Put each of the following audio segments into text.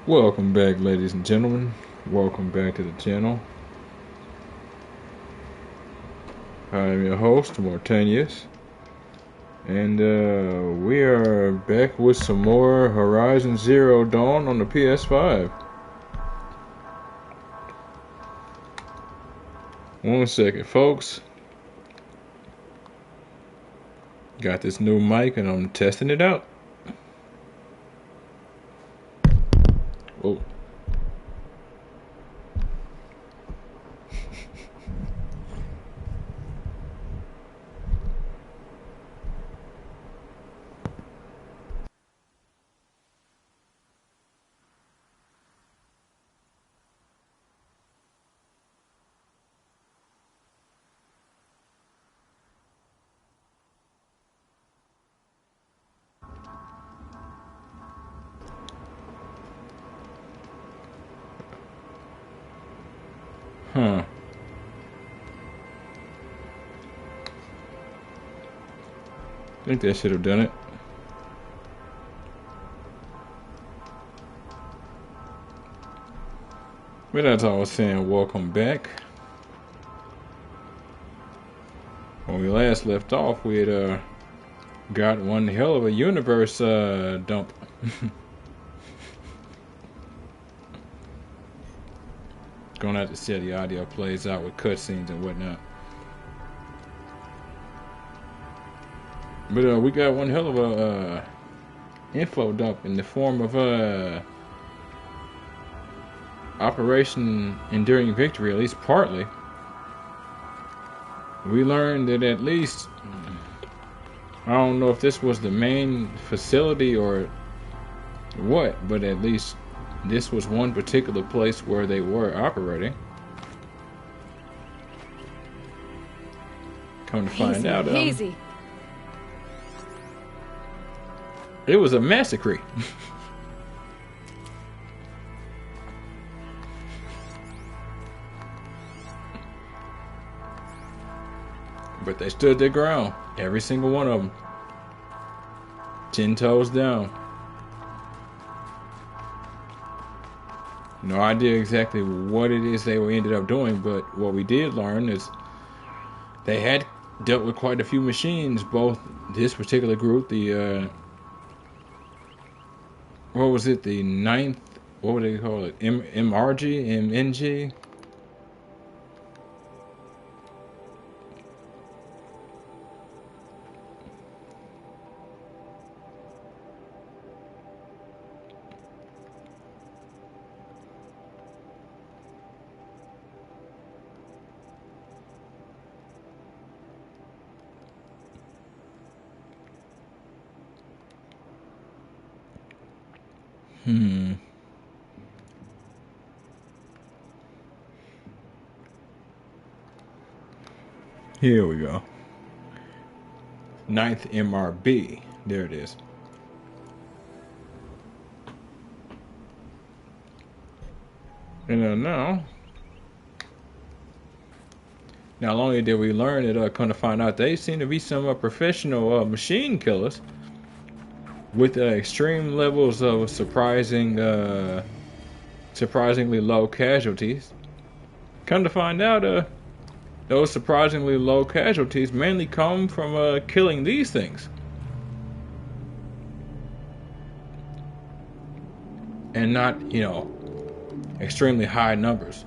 Welcome back, ladies and gentlemen. Welcome back to the channel. I am your host, Mortanius, and we are back with some more Horizon Zero Dawn on the PS5. One second, folks. Got this new mic and I'm testing it out. Oh. Huh. I think that should have done it. But as I was saying, welcome back. When we last left off, we had got one hell of a universe dump. Gonna have to see how the audio plays out with cutscenes and whatnot. But we got one hell of a info dump in the form of Operation Enduring Victory, at least partly. We learned that at least, I don't know if this was the main facility or what, but at least this was one particular place where they were operating. Come to find out, it was a massacre. But they stood their ground, every single one of them. 10 toes down. No idea exactly what it is they ended up doing, but what we did learn is they had dealt with quite a few machines, both this particular group, the what was it, the ninth, what would they call it, MRG, MNG? Here we go. Ninth MRB. There it is. And now, not only did we learn it, come to find out they seem to be some professional machine killers with extreme levels of surprisingly low casualties. Come to find out, those surprisingly low casualties mainly come from killing these things. And not, extremely high numbers.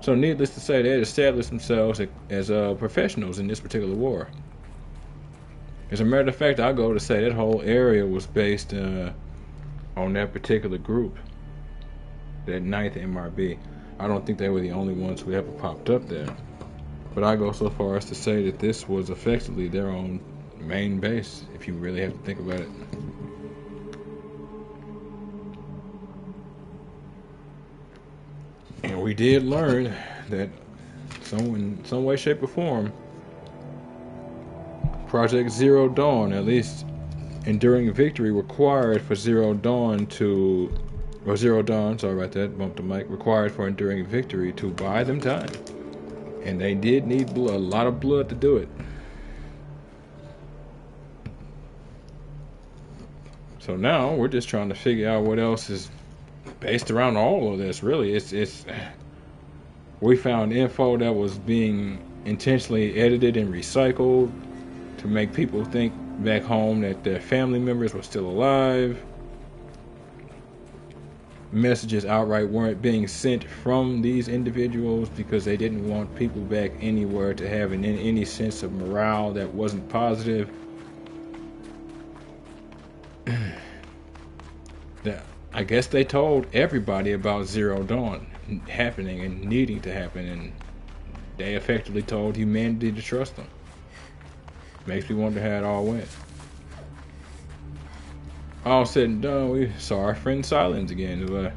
So needless to say, they had established themselves as professionals in this particular war. As a matter of fact, I go to say that whole area was based on that particular group, that 9th MRB. I don't think they were the only ones who ever popped up there. But I go so far as to say that this was effectively their own main base, if you really have to think about it. And we did learn that in some way, shape, or form, Project Zero Dawn, at least Enduring Victory, required for Zero Dawn, sorry about that, bumped the mic, required for Enduring Victory to buy them time. And they did need a lot of blood to do it. So now we're just trying to figure out what else is based around all of this. Really, it's we found info that was being intentionally edited and recycled to make people think back home that their family members were still alive. Messages outright weren't being sent from these individuals because they didn't want people back anywhere to have any sense of morale that wasn't positive. I guess they told everybody about Zero Dawn happening and needing to happen, and they effectively told humanity to trust them. Makes me wonder how it all went. All said and done, we saw our friend Silence again, who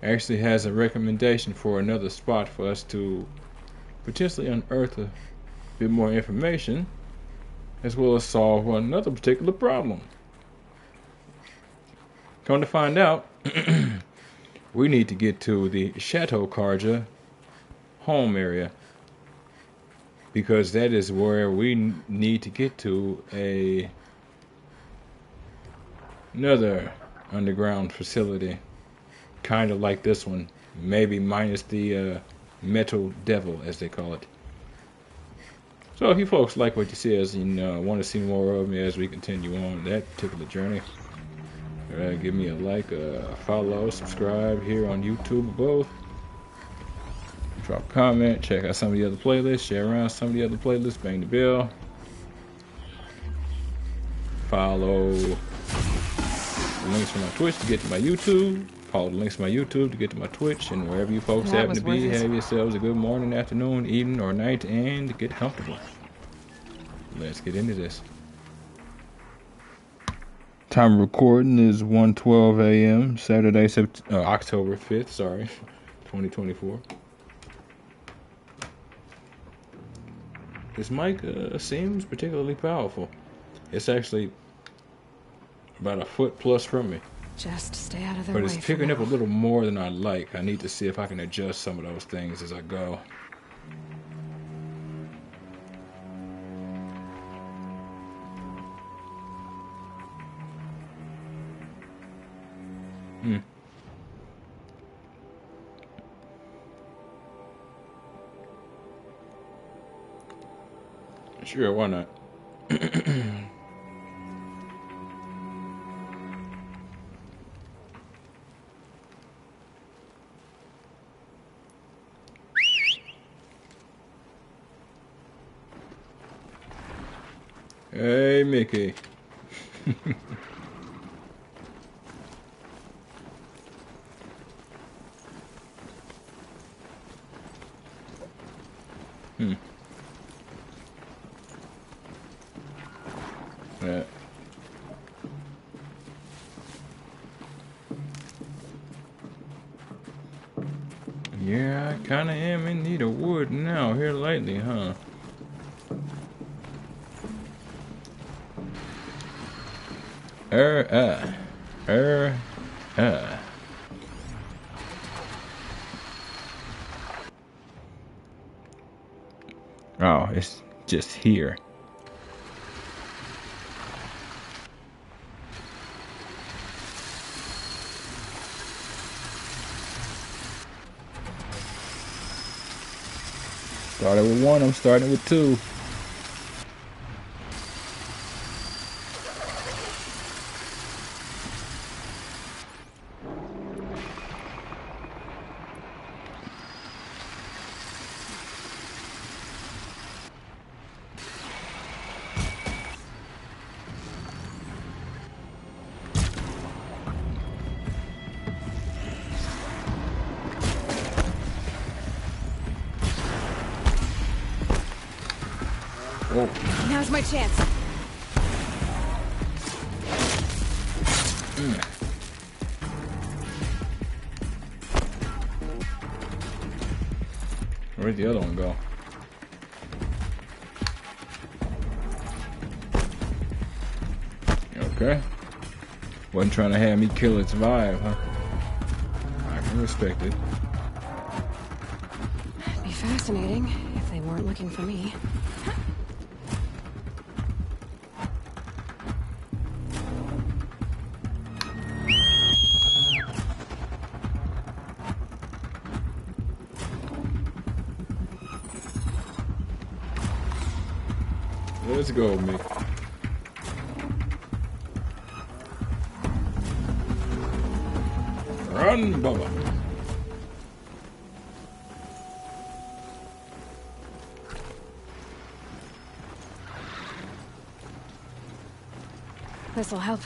actually has a recommendation for another spot for us to potentially unearth a bit more information, as well as solve another particular problem. Come to find out, we need to get to the Chateau Karja home area, because that is where we need to get to another underground facility, kind of like this one, maybe minus the metal devil, as they call it. So if you folks like what you see and want to see more of me as we continue on that particular journey, give me a like, follow, subscribe here on YouTube above. Drop a comment, check out some of the other playlists, share around some of the other playlists, bang the bell. Follow the links from my Twitch to get to my YouTube. Follow the links to my YouTube to get to my Twitch, and wherever you folks happen to be, have yourselves a good morning, afternoon, evening, or night, and get comfortable. Let's get into this. Time of recording is 1:12 a.m. Saturday, October 5th, 2024. This mic seems particularly powerful. It's actually about a foot plus from me. Just stay out of their way. But it's picking up a little more than I like. I need to see if I can adjust some of those things as I go. Sure, why not? Hey, Mickey. Yeah, I kinda am in need of wood now here lately, huh? Oh, it's just here. Started with one, I'm starting with two. Oh. Now's my chance. Where'd the other one go? Okay. Wasn't trying to have me kill its vibe, huh? I can respect it. It'd be fascinating if they weren't looking for me. Let's go, Mick. Run, Bubba. This'll help.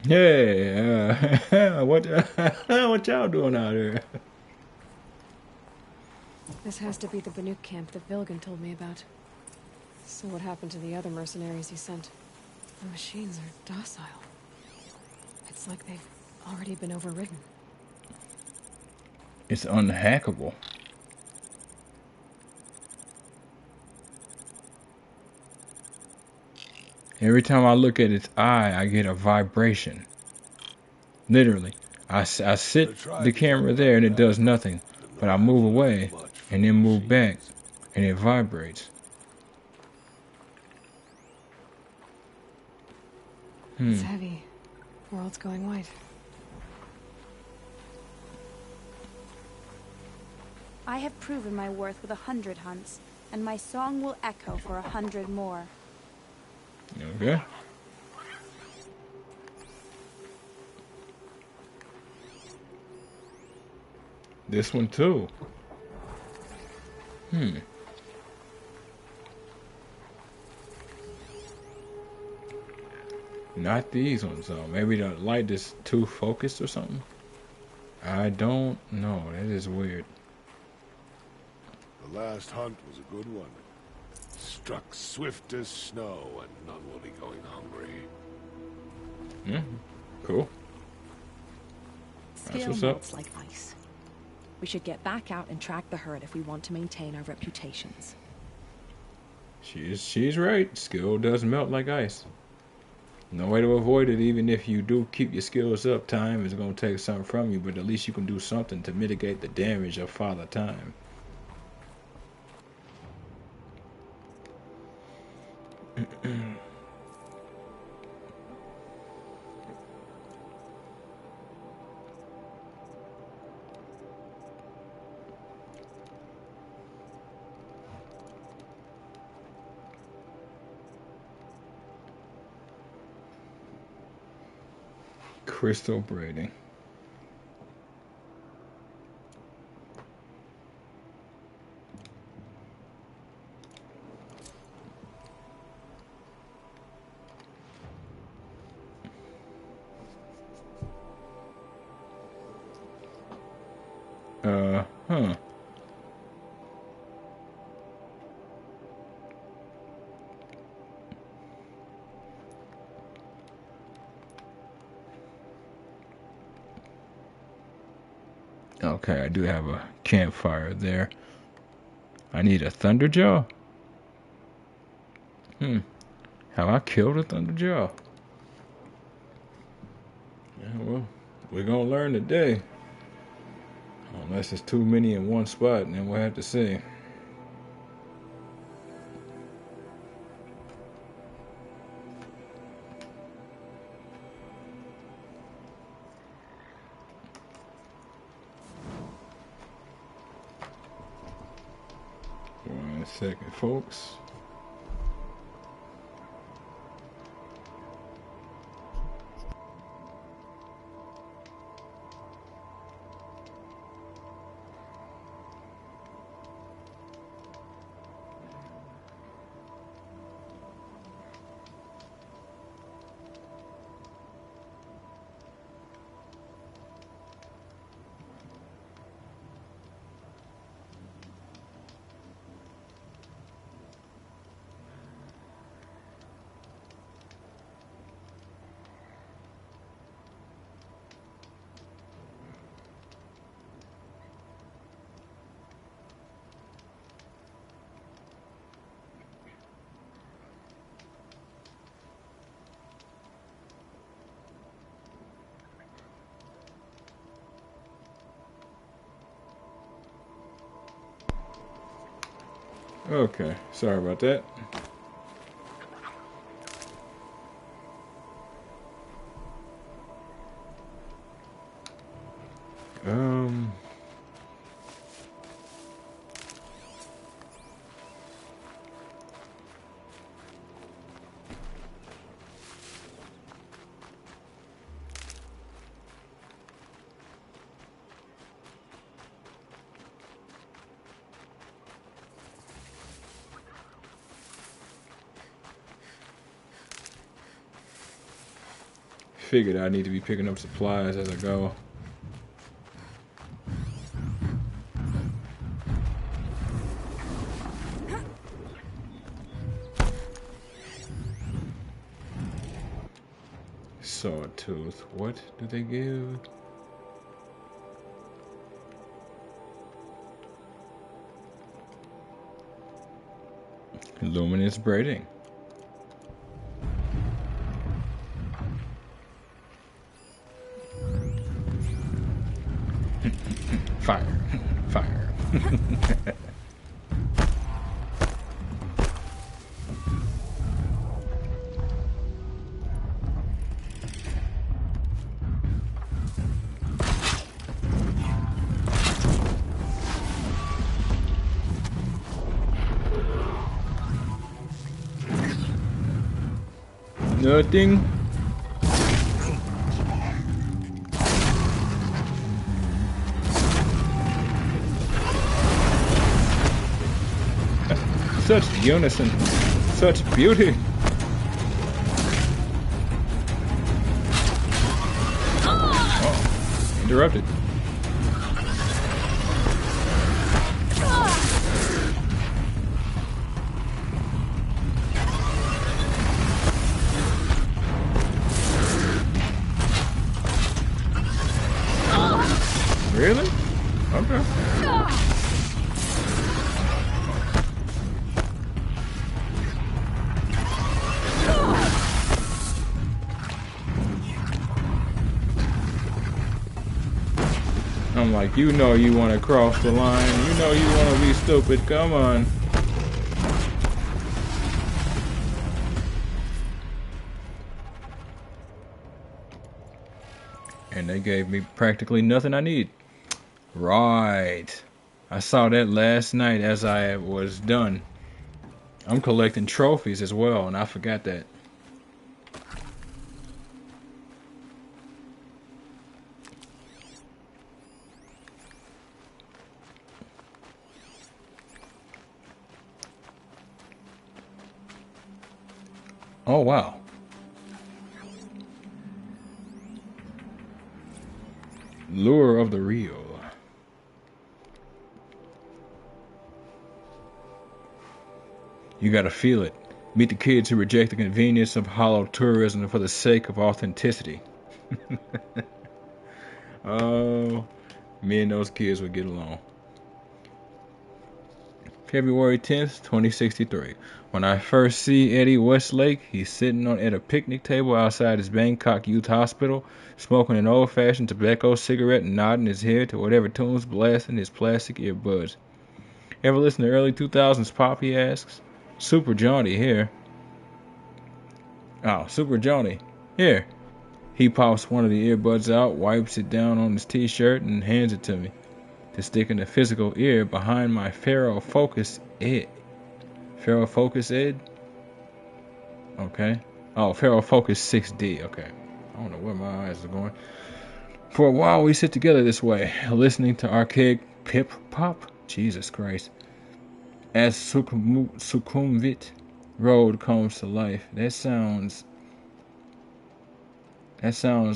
Hey, what what y'all doing out here? This has to be the Banuk camp that Vilgan told me about. So what happened to the other mercenaries he sent? The machines are docile. It's like they've already been overridden. It's unhackable. Every time I look at its eye, I get a vibration. Literally. I sit the camera there and it does nothing. But I move away and then move back and it vibrates. It's heavy. World's going white. I have proven my worth with 100 hunts, and my song will echo for 100 more. Okay. This one too. Not these ones though. Maybe the light is too focused or something. I don't know. That is weird. The last hunt was a good one. Struck swift as snow, and none will be going hungry. Cool. That's Skill what's up. melts like ice. We should get back out and track the herd if we want to maintain our reputations. She's right. Skill does melt like ice. No way to avoid it. Even if you do keep your skills up, time is going to take something from you. But at least you can do something to mitigate the damage of Father Time. Crystal braiding. Huh. Okay, I do have a campfire there. I need a thunderjaw. Have I killed a thunderjaw? Yeah, well, we're gonna learn today. Unless it's too many in one spot, and then we'll have to see. One second, folks. Okay, sorry about that. Um, Figured I need to be picking up supplies as I go. Sawtooth. What do they give? Luminous braiding. Fire. Fire. Nothing. Such unison. Such beauty. Oh, interrupted. Really? Okay. I'm like, you know you want to cross the line. You know you want to be stupid. Come on. And they gave me practically nothing I need. Right. I saw that last night as I was done. I'm collecting trophies as well, and I forgot that. Oh, wow. Lure of the Real. You gotta feel it. Meet the kids who reject the convenience of hollow tourism for the sake of authenticity. Oh, me and those kids would get along. February 10th, 2063. When I first see Eddie Westlake, he's sitting at a picnic table outside his Bangkok Youth Hospital, smoking an old-fashioned tobacco cigarette and nodding his head to whatever tunes blasting his plastic earbuds. Ever listen to early 2000s pop, he asks. Super Johnny here. Oh, Super Johnny. Here. He pops one of the earbuds out, wipes it down on his t-shirt, and hands it to me. To stick in the physical ear behind my Pharaoh Focus Ed. Pharaoh Focus Ed? Okay. Oh, Pharaoh Focus 6D. Okay. I don't know where my eyes are going. For a while we sit together this way, listening to archaic pip pop. Jesus Christ. As Sukhumvit Road comes to life. That sounds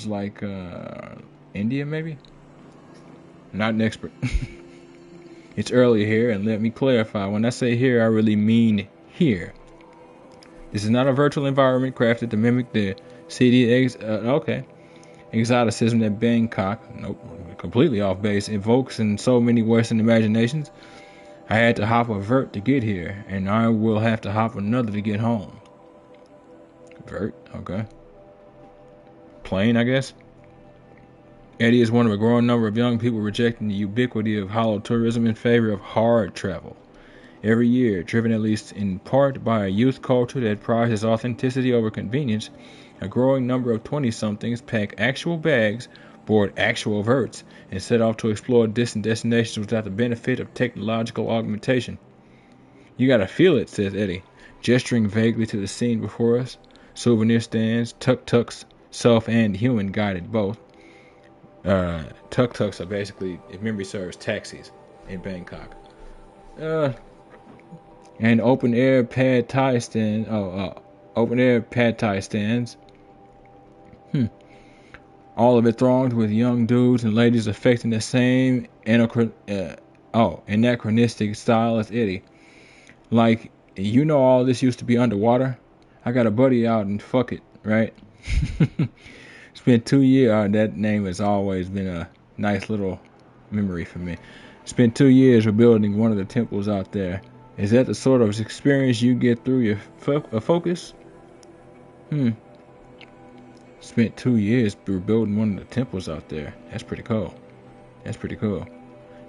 like India maybe? Not an expert. It's early here, and let me clarify. When I say here, I really mean here. This is not a virtual environment crafted to mimic the exoticism that Bangkok, nope, completely off base, evokes in so many Western imaginations. I had to hop a vert to get here, and I will have to hop another to get home. Vert, okay. Plane, I guess. Eddie is one of a growing number of young people rejecting the ubiquity of hollow tourism in favor of hard travel. every year, driven at least in part by a youth culture that prizes authenticity over convenience. A growing number of 20-somethings pack actual bags, board actual verts, and set off to explore distant destinations without the benefit of technological augmentation. You gotta feel it, says Eddie, gesturing vaguely to the scene before us. Souvenir stands, tuk-tuks, self and human guided both. Tuk-tuks are basically, if memory serves, taxis in Bangkok. And open air pad thai stand. Open air pad thai stands. All of it thronged with young dudes and ladies affecting the same anachronistic style as Eddie. Like, you know, all this used to be underwater. I got a buddy out and fuck it, right? Spent 2 years. That name has always been a nice little memory for me. Spent 2 years rebuilding one of the temples out there. Is that the sort of experience you get through your focus? Spent 2 years rebuilding one of the temples out there. That's pretty cool.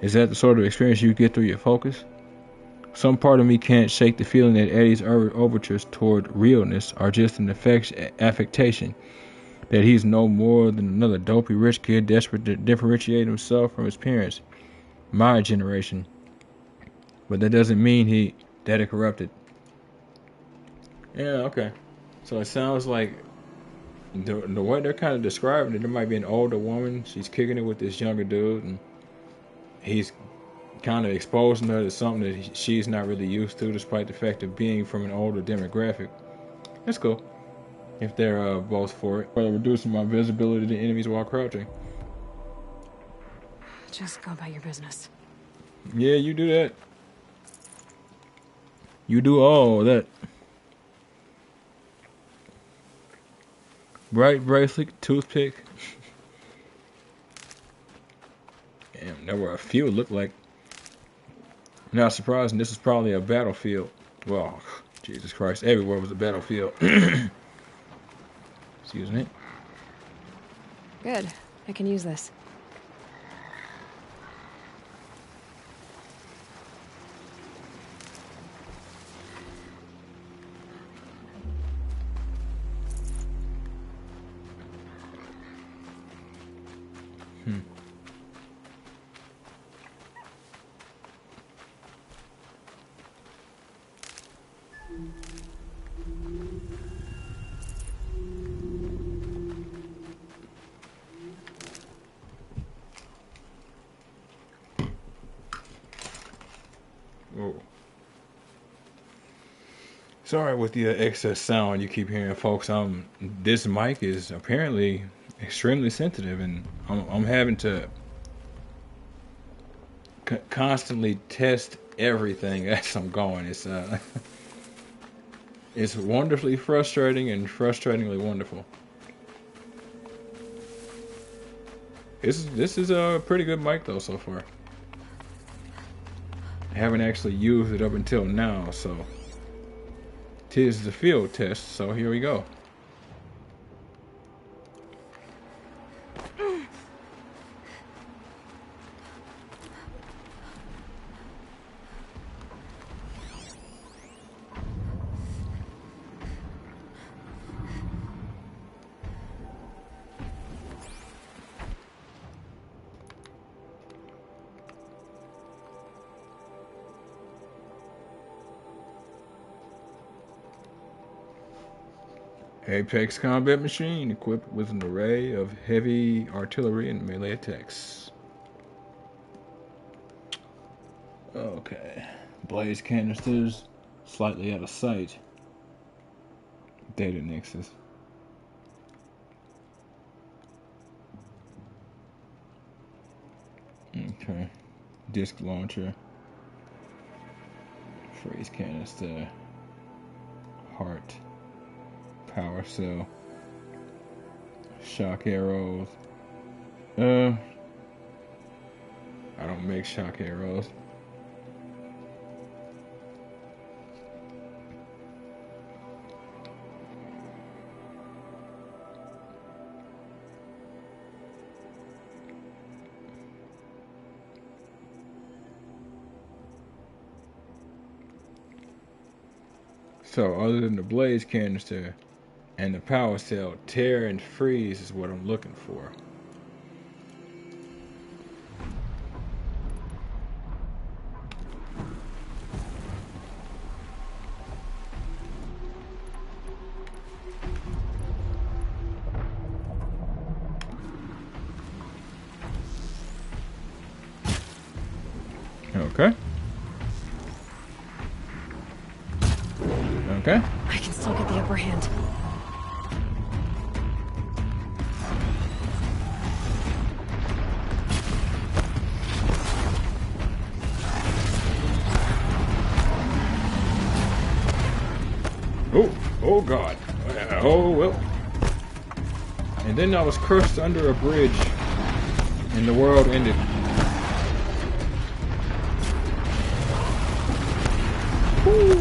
Is that the sort of experience you get through your focus? Some part of me can't shake the feeling that Eddie's overtures toward realness are just an affectation. That he's no more than another dopey rich kid desperate to differentiate himself from his parents. My generation. But that doesn't mean that it corrupted. Yeah, okay. So it sounds like the way they're kind of describing it, there might be an older woman. She's kicking it with this younger dude, and he's kind of exposing her to something that she's not really used to, despite the fact of being from an older demographic. That's cool. If they're both for it. While reducing my visibility to enemies while crouching. Just go about your business. Yeah, you do that. You do all that. Bright bracelet, toothpick. Damn, there were a few it looked like. Not surprising, this is probably a battlefield. Well, Jesus Christ, everywhere was a battlefield. Excuse me. Good. I can use this. Whoa. Sorry with the excess sound you keep hearing, folks. This mic is apparently extremely sensitive, and I'm having to constantly test everything as I'm going. It's wonderfully frustrating and frustratingly wonderful. This is a pretty good mic though so far. I haven't actually used it up until now, so 'tis the field test. So here we go. Apex combat machine equipped with an array of heavy artillery and melee attacks. Okay. Blaze canisters, slightly out of sight. Data nexus. Okay. Disc launcher. Phrase canister. Heart. Power cell. Shock arrows. I don't make shock arrows. So other than the blaze canister and the power cell, tear and freeze is what I'm looking for. Okay. Okay. I can still get the upper hand. Oh God. Oh well. And then I was crushed under a bridge, and the world ended. Woo.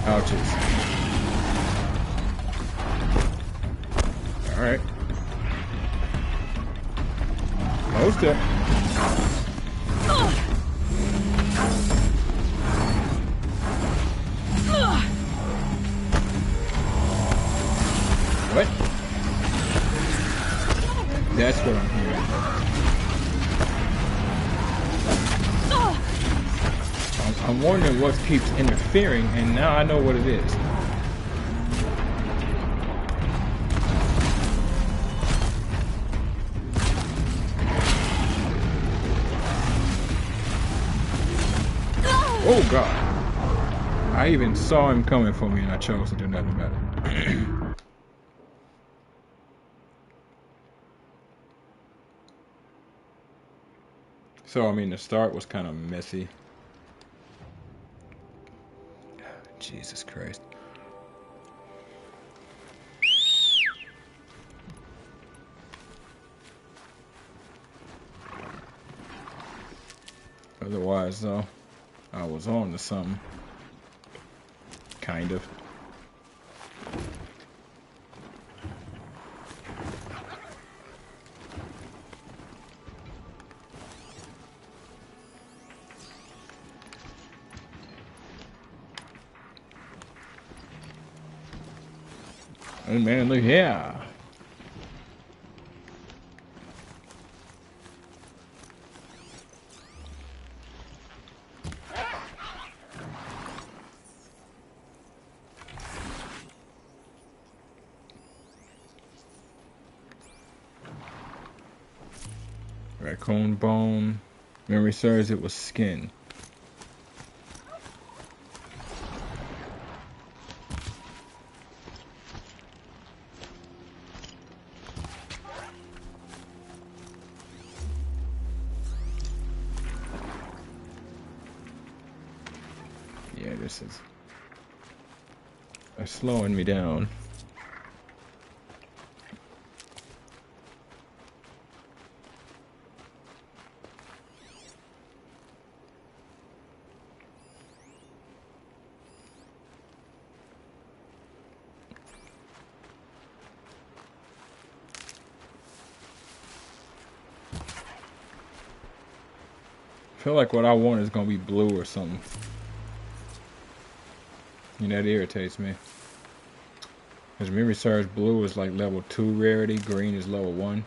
Ouches. All right. Close step. What? That's what I'm hearing. I'm wondering what keeps interfering, and now I know what it is. Oh God. I even saw him coming for me and I chose to do nothing about it. So, I mean, the start was kind of messy. Jesus Christ. Otherwise, though, I was on to something. Kind of. Oh man, look here. Raccoon bone. Memory serves, it was skin. Yeah, this is slowing me down. I feel like what I want is gonna be blue or something. And that irritates me. Because memory serves, blue is like level 2 rarity, green is level 1.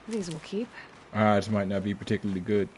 These will keep. Odds might not be particularly good.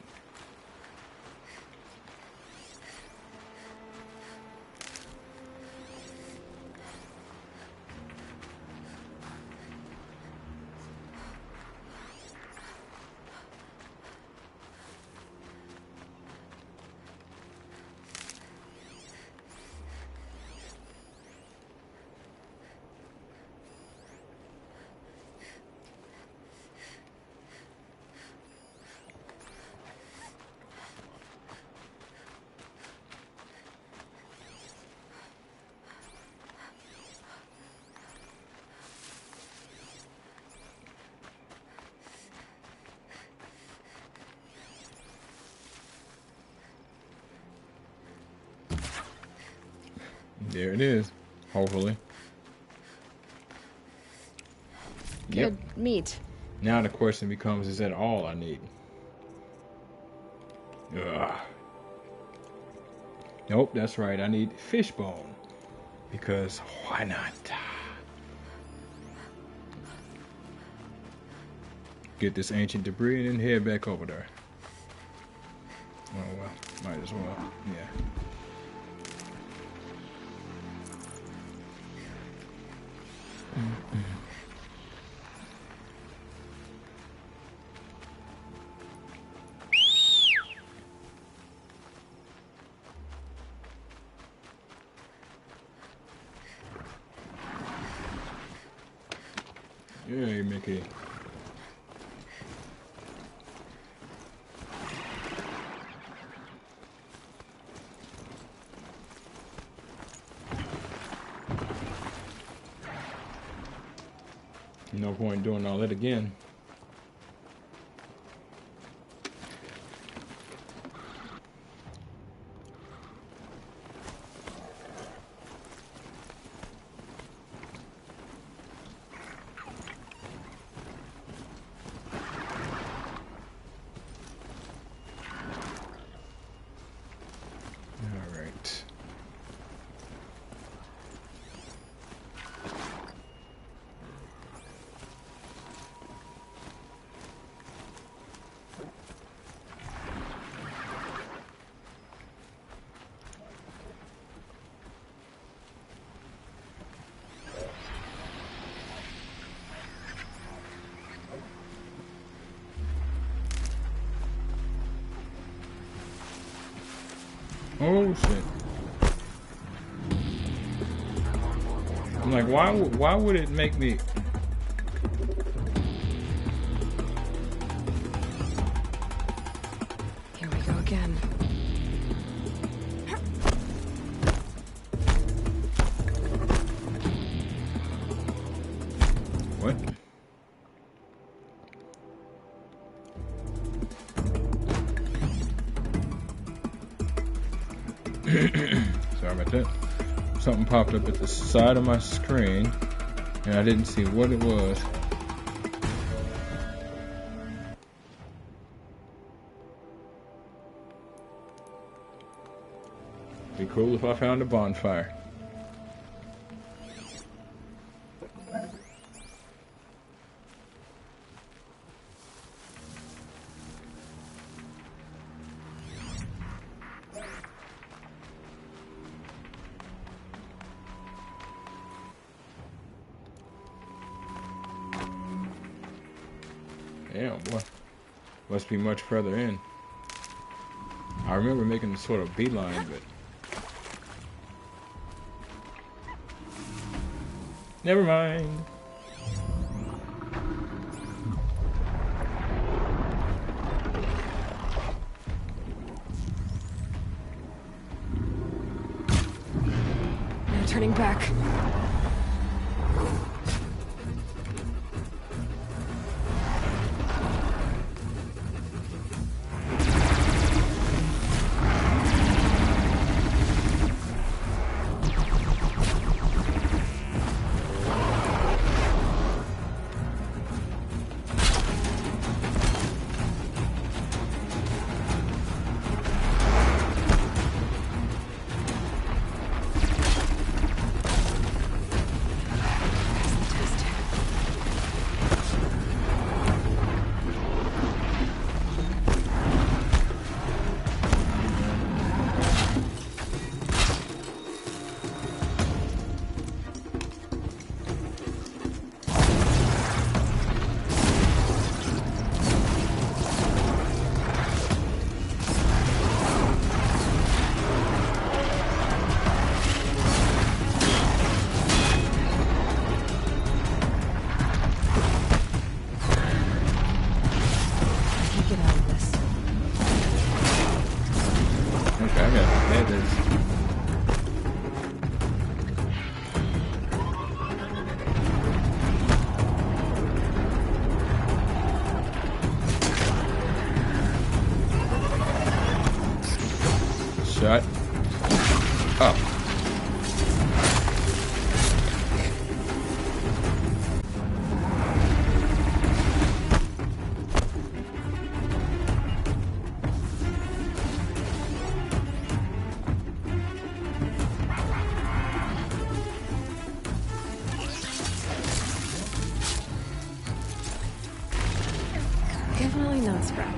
There it is. Hopefully. Good meat. Now the question becomes, is that all I need? Ugh. Nope, that's right. I need fishbone. Because why not? Get this ancient debris and then head back over there. Oh well, might as well. Yeah. Yay, Mickey. No point doing all that again. All right. Oh shit! I'm like, why would it make me? Here we go again. What? Sorry about that. Something popped up at the side of my screen, and I didn't see what it was. Be cool if I found a bonfire. Damn, boy. Must be much further in. I remember making a sort of beeline, but... Never mind. No turning back. Definitely not scrap.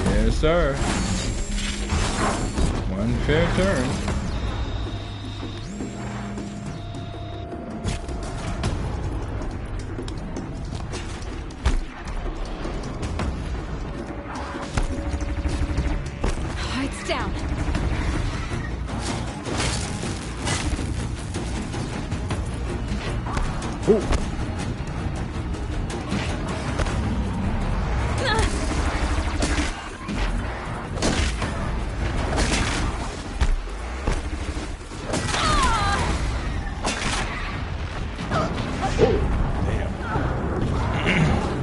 Yes, sir. One fair turn. Lights down. Ooh.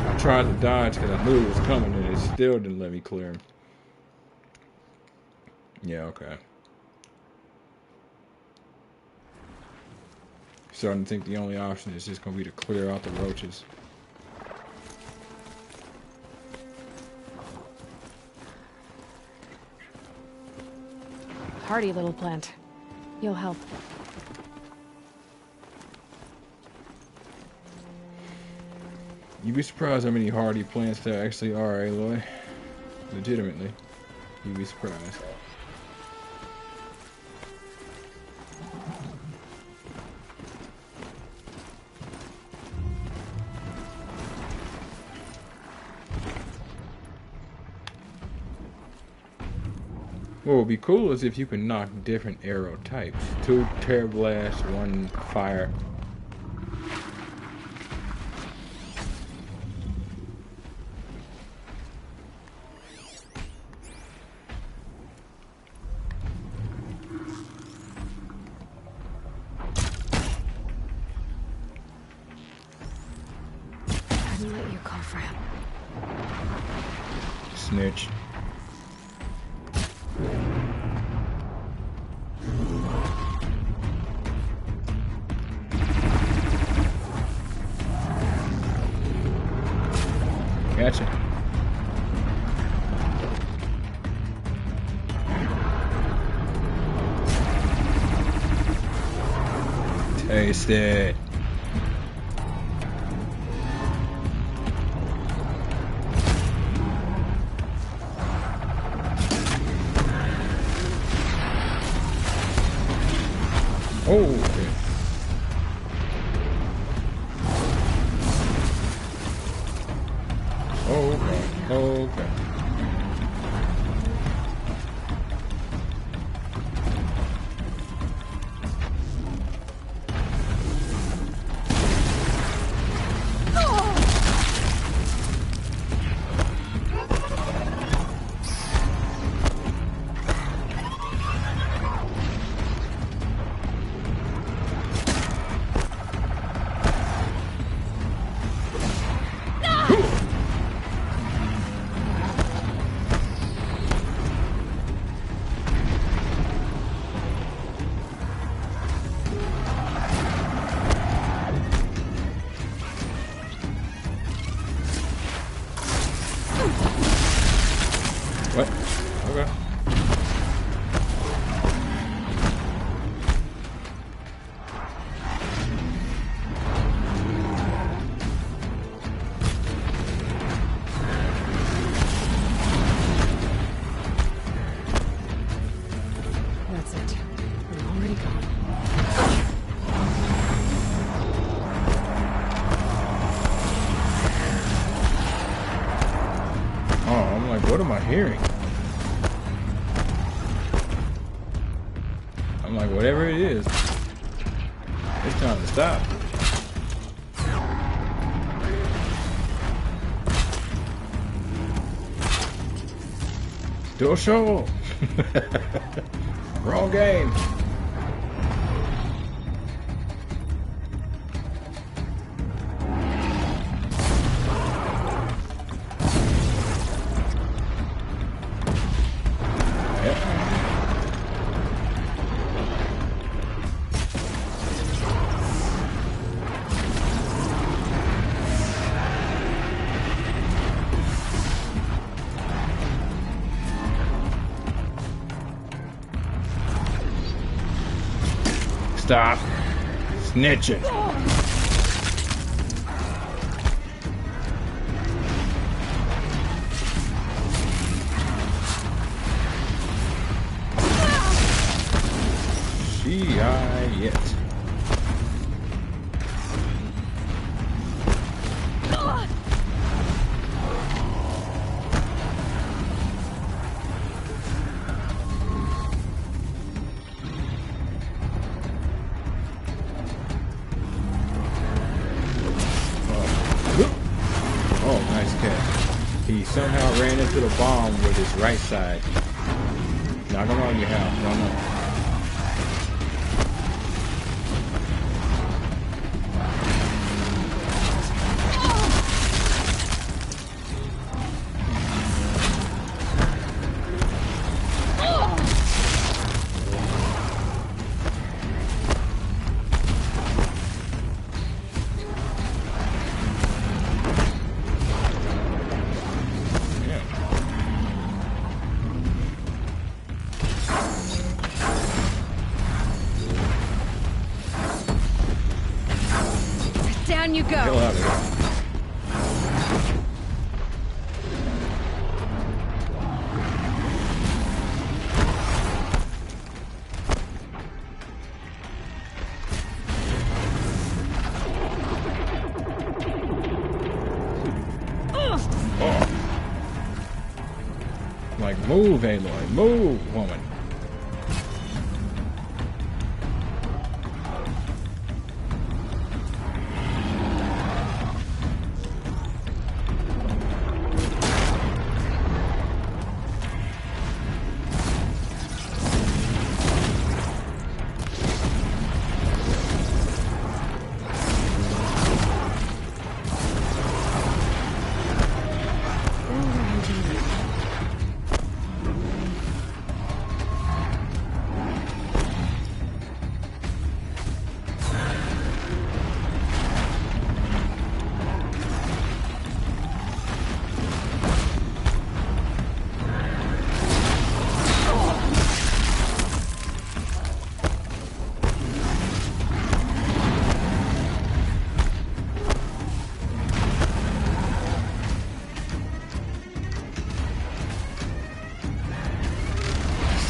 I tried to dodge because I knew it was coming and it still didn't let me clear him. Yeah, okay. Starting to think the only option is just going to be to clear out the roaches. Hardy little plant. You'll help. You'd be surprised how many hardy plants there actually are, Aloy. Legitimately. You'd be surprised. What would be cool is if you can knock different arrow types. 2 tear blast, 1 fire. Couldn't let you call for him. Snitch. Gotcha. Taste it. Oh, okay. Okay. Okay. What? Okay. That's it. I'm already gone. Oh, I'm like, what am I hearing? I'm like, whatever it is, it's time to stop. Still show. Wrong game. Stop snitching. Yet. Oh, nice catch. He somehow ran into the bomb with his right side. Knock him on your house. No. Down you go. Hell out of here. Oh. Like, move, Aloy. Move, woman.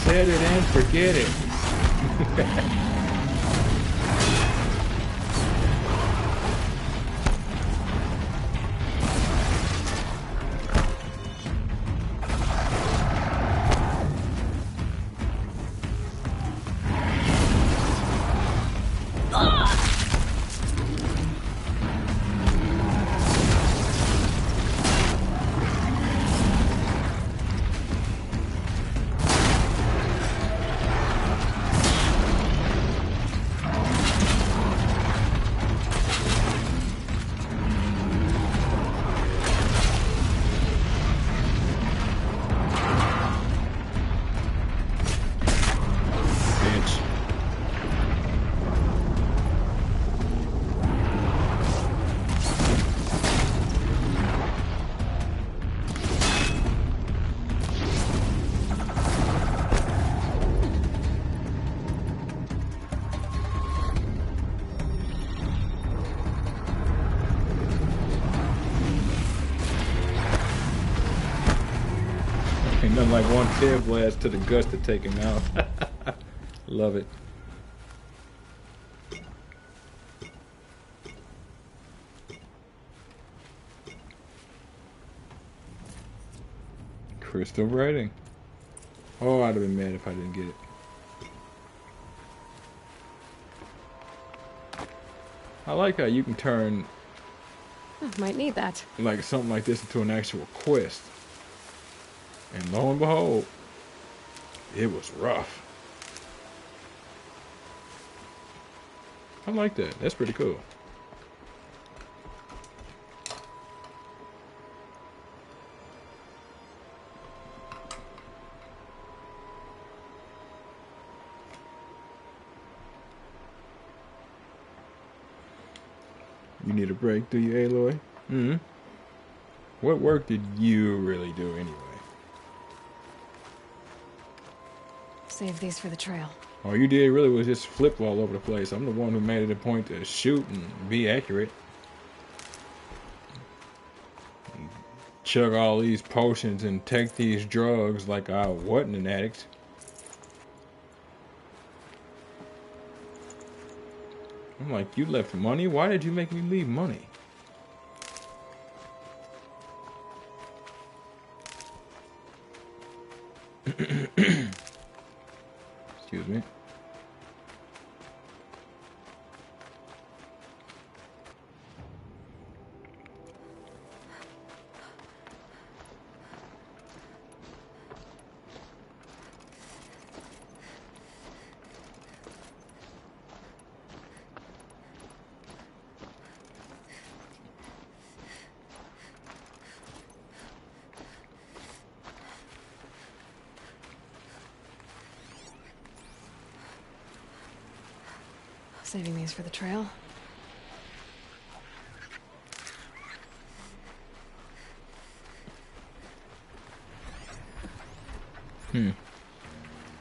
Set it and forget it. Ain't nothing like one tail blast to the guts to take him out. Love it. Crystal writing. Oh, I'd have been mad if I didn't get it. I like how you can turn Oh, might need that. like something like this into an actual quest. And lo and behold, it was rough. I like that. That's pretty cool. You need a break, do you, Aloy? Mm-hmm. What work did you really do anyway? Save these for the trail. All you did really was just flip all over the place. I'm the one who made it a point to shoot and be accurate. Chug all these potions and take these drugs like I wasn't an addict. I'm like, you left money? Why did you make me leave money? Excuse me. Saving these for the trail.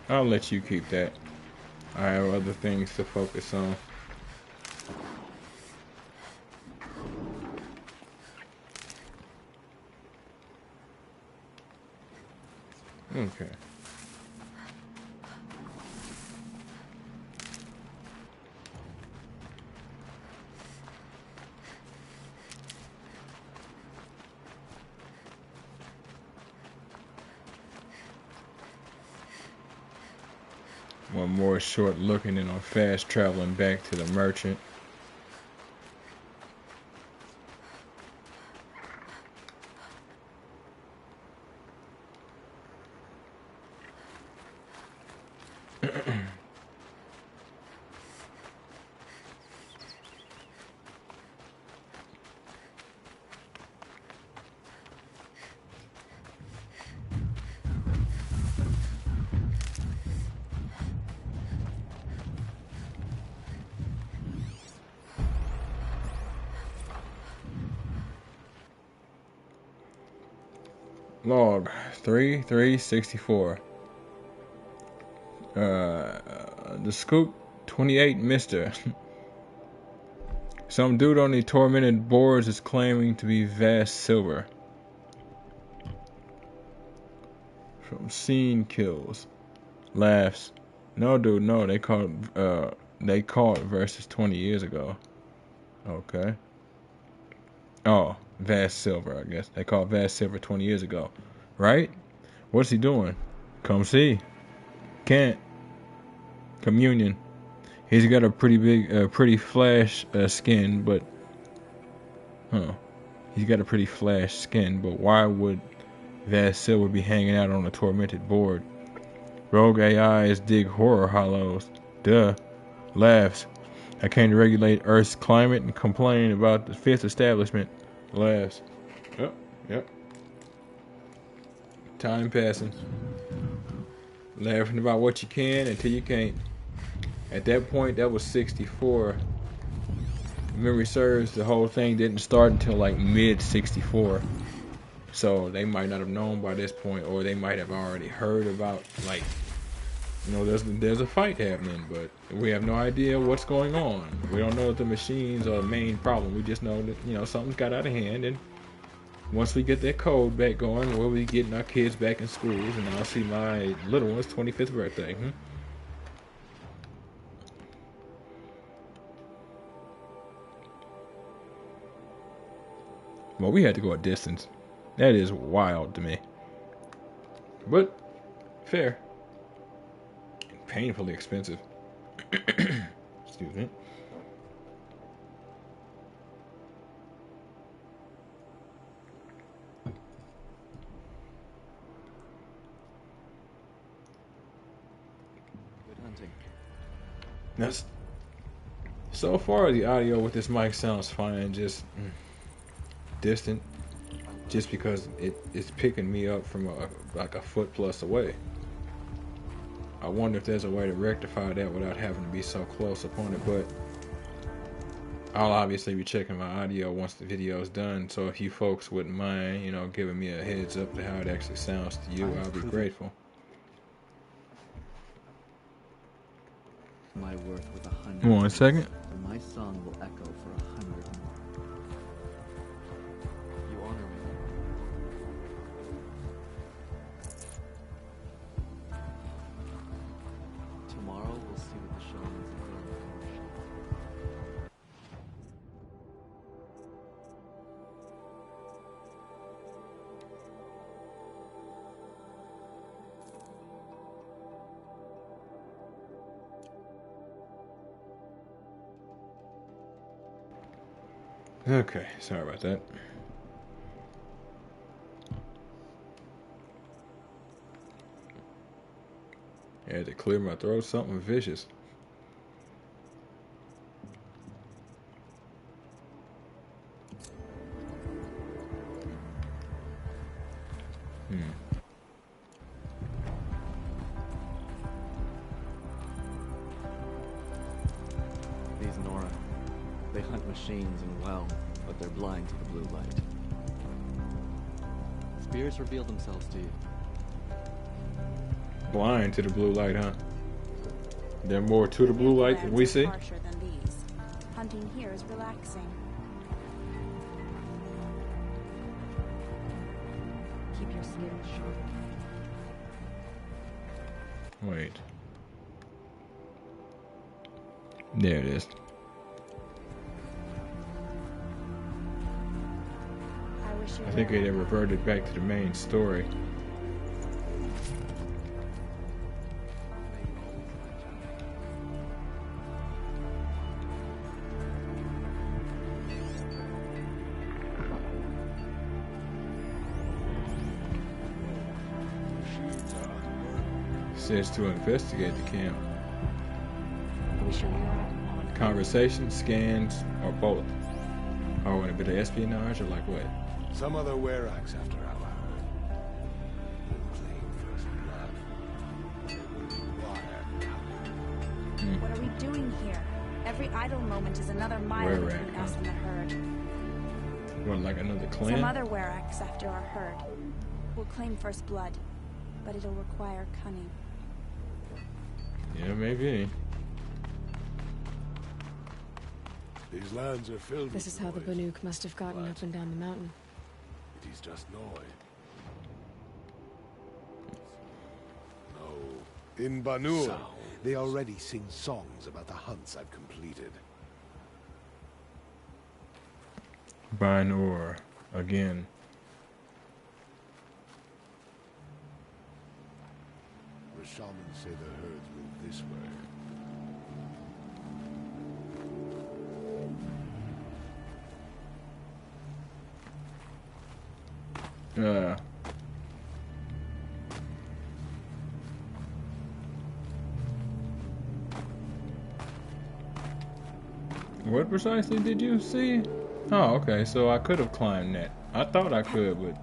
I'll let you keep that. I have other things to focus on. Okay. One more short looking and I'm fast traveling back to the merchant. Log 3364. The scoop 28 Mister. Some dude on the tormented boards is claiming to be Vast Silver. From scene kills. Laughs. No dude, no, they caught versus 20 years ago. Okay. Oh, Vast Silver, I guess. They caught Vast Silver 20 years ago. Right? What's he doing? Come see. Can't. Communion. He's got a pretty big, pretty flash skin, but... He's got a pretty flash skin, but why would Vast Silver be hanging out on a tormented board? Rogue AIs dig horror hollows. Duh. Laughs. I can't regulate Earth's climate and complain about the fifth establishment. Laughs. Yep, yep. Time passing. Laughing about what you can until you can't. At that point, that was 64. If memory serves, the whole thing didn't start until like mid 64. So they might not have known by this point, or they might have already heard about, like, you know, there's a fight happening, but we have no idea what's going on. We don't know if the machines are the main problem. We just know that, you know, something's got out of hand, and once we get that code back going, we'll be getting our kids back in schools, and I'll see my little one's 25th birthday. Well, we had to go a distance. That is wild to me. But fair. And painfully expensive. Excuse me. Good hunting. That's, so far the audio with this mic sounds fine, just distant. Just because it's picking me up from like a foot plus away. I wonder if there's a way to rectify that without having to be so close upon it, but I'll obviously be checking my audio once the video is done, so if you folks wouldn't mind, you know, giving me a heads up to how it actually sounds to you, I'll be grateful. my worth with 100. 1 second. And my song will echo for 100 more. You honor me. Tomorrow we'll see what the shamans have done with the machine. Okay, sorry about that. I had to clear my throat. Something vicious. These Nora, they hunt machines and well, but they're blind to the blue light. Spirits reveal themselves to you. Blind to the blue light, huh? There more to the blue light than we see? Harsher than these. Hunting here is relaxing. Keep your skills sharp. Wait. There it is. I think it had reverted back to the main story. Says to investigate the camp. We sure are on. Conversation, scans, or both. Or a bit of espionage, or like what? Some other were-axe after our herd. Will claim first blood. What are we doing here? Every idle moment is another mile Were-axe, between us and the herd. What, like another clan? Some other were-axe after our herd. We'll claim first blood, but it'll require cunning. Yeah, maybe. These lands are filled This with is how the noise. Banuk must have gotten up and down the mountain. It is just noise. No. In Banuk, they already sing songs about the hunts I've completed. Banur again. The shamans say the herds move this way. What precisely did you see? Oh, okay, so I could have climbed that. I thought I could, but...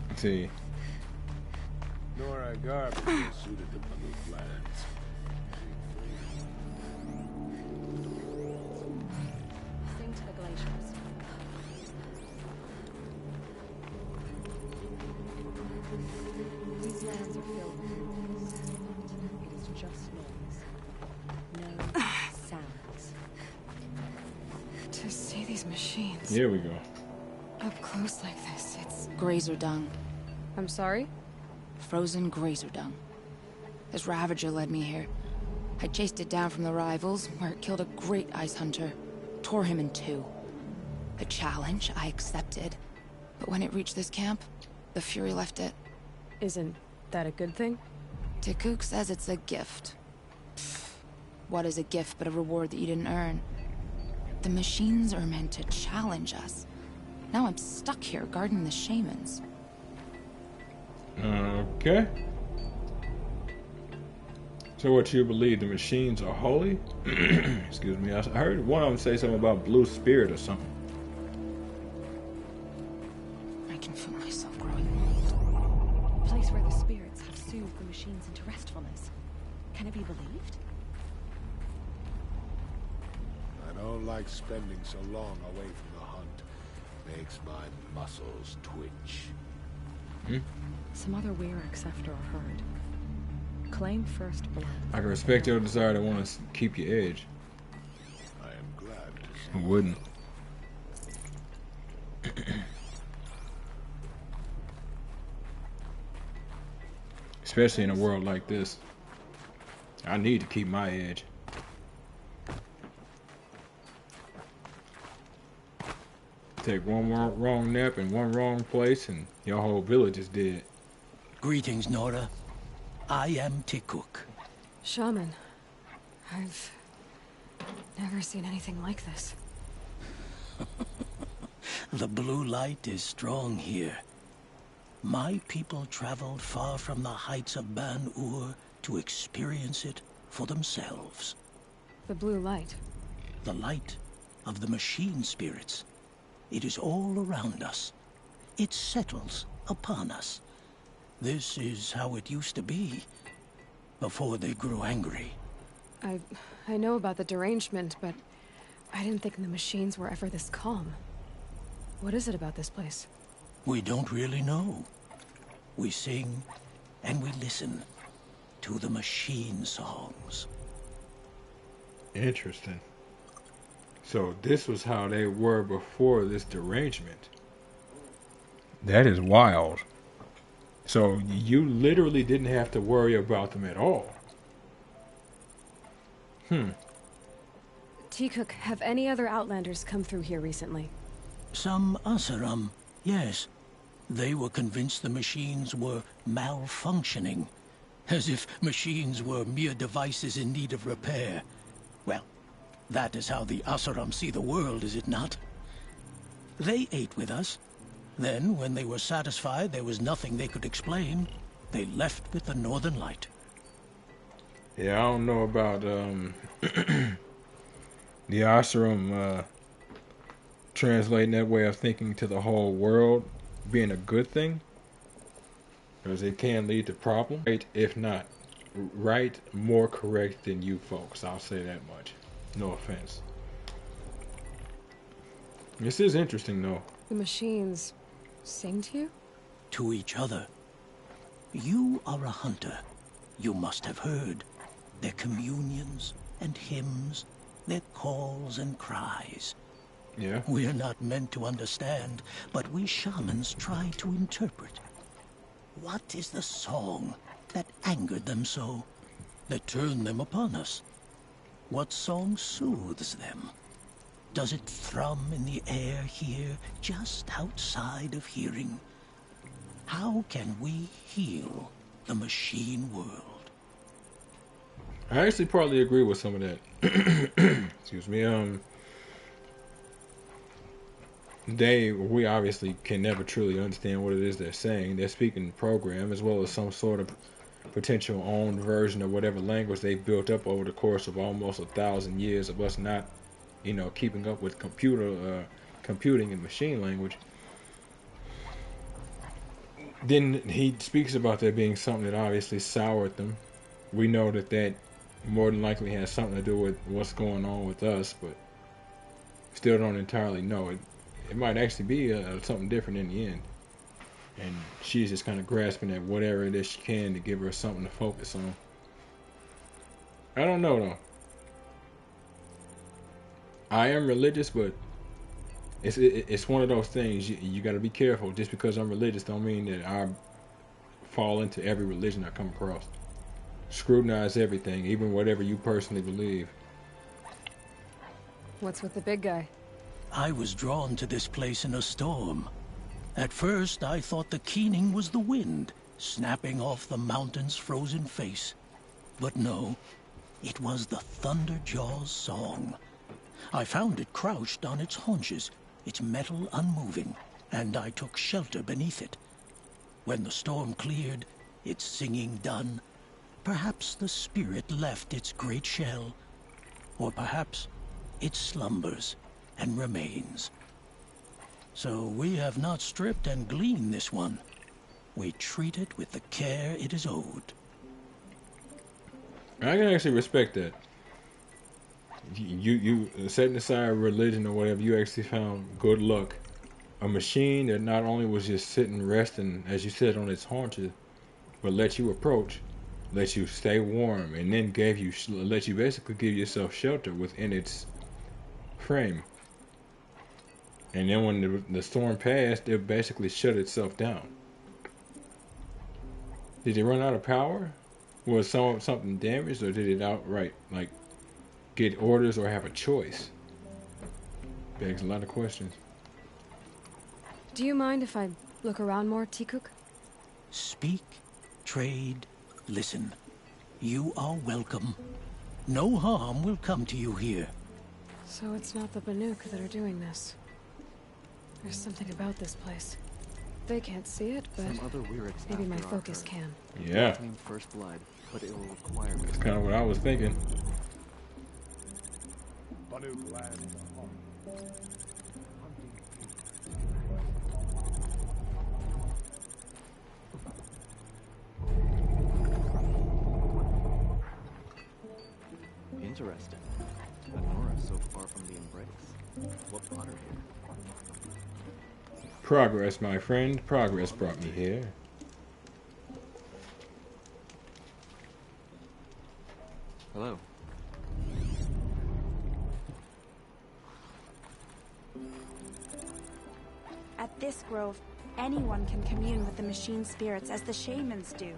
Let's see. Nora Garb suited the Banuk lands. Sing to the glaciers. These lands are filled with noise. It is just noise. No sounds. To see these machines Here we go. up close like this, it's... Grazer dung. I'm sorry? Frozen grazer dung. This Ravager led me here. I chased it down from the rivals, where it killed a great ice hunter. Tore him in two. The challenge I accepted. But when it reached this camp, the Fury left it. Isn't that a good thing? Tikuk says it's a gift. Pfft. What is a gift but a reward that you didn't earn? The machines are meant to challenge us. Now I'm stuck here guarding the shamans. Okay. So what, you believe the machines are holy? Excuse me. I heard one of them say something about blue spirit or something. I can feel myself growing old. A place where the spirits have soothed the machines into restfulness. Can it be believed? I don't like spending so long away from the hunt. Makes my muscles twitch. Some other Weirix after a herd. Claim first blood. I can respect your desire to want to keep your edge. I am glad to see. Who wouldn't? Especially in a world like this. I need to keep my edge. Take one wrong nap in one wrong place and your whole village is dead. Greetings, Nora. I am Tikuk. Shaman, I've never seen anything like this. The blue light is strong here. My people traveled far from the heights of Banuk to experience it for themselves. The blue light. The light of the machine spirits. It is all around us. It settles upon us. This is how it used to be, before they grew angry. I know about the derangement, but I didn't think the machines were ever this calm. What is it about this place? We don't really know. We sing and we listen to the machine songs. Interesting. So this was how they were before this derangement. That is wild. So you literally didn't have to worry about them at all. Tikuk, have any other Outlanders come through here recently? Some Asaram, yes. They were convinced the machines were malfunctioning. As if machines were mere devices in need of repair. Well, that is how the Asaram see the world, is it not? They ate with us. Then, when they were satisfied there was nothing they could explain, they left with the Northern Light. Yeah, I don't know about the ashram translating that way of thinking to the whole world being a good thing, because it can lead to problems. Right, if not right, more correct than you folks. I'll say that much. No offense. This is interesting, though. The machines sing to you? To each other. You are a hunter. You must have heard their communions and hymns, their calls and cries. Yeah. We're not meant to understand, but we shamans try to interpret. What is the song that angered them so, that turned them upon us? What song soothes them? Does it thrum in the air here, just outside of hearing? How can we heal the machine world? I actually partly agree with some of that. Excuse me. We obviously can never truly understand what it is they're saying. They're speaking program as well as some sort of potential own version of whatever language they've built up over the course of almost 1,000 years of us not, keeping up with computing and machine language. Then he speaks about there being something that obviously soured them. We know that more than likely has something to do with what's going on with us, but still don't entirely know. It might actually be something different in the end. And she's just kind of grasping at whatever it is she can to give her something to focus on. I don't know, though. I am religious, but it's one of those things you got to be careful. Just because I'm religious don't mean that I fall into every religion I come across. Scrutinize everything, even whatever you personally believe. What's with the big guy? I was drawn to this place in a storm. At first, I thought the keening was the wind, snapping off the mountain's frozen face. But no, it was the Thunderjaw's song. I found it crouched on its haunches, its metal unmoving, and I took shelter beneath it. When the storm cleared, its singing done, perhaps the spirit left its great shell, or perhaps it slumbers and remains. So we have not stripped and gleaned this one. We treat it with the care it is owed. I can actually respect that. You setting aside religion or whatever, you actually found good luck a machine that not only was just sitting resting, as you said, on its haunches, but let you approach, let you stay warm, and then let you basically give yourself shelter within its frame. And then when the storm passed, it basically shut itself down. Did it run out of power? Was something damaged, or did it outright like get orders or have a choice? Begs a lot of questions. Do you mind if I look around more, Tikuk? Speak, trade, listen. You are welcome. No harm will come to you here. So it's not the Banuk that are doing this. There's something about this place. They can't see it, but Some other Wyricks maybe my after our focus herd. can. Yeah, Claim first blood, but it will require that's kind of what I was thinking. Banuk land the heart. Interesting. Nora so far from the embrace. What brought her here? Progress, my friend. Progress brought me here. Hello. At this grove, anyone can commune with the machine spirits as the shamans do.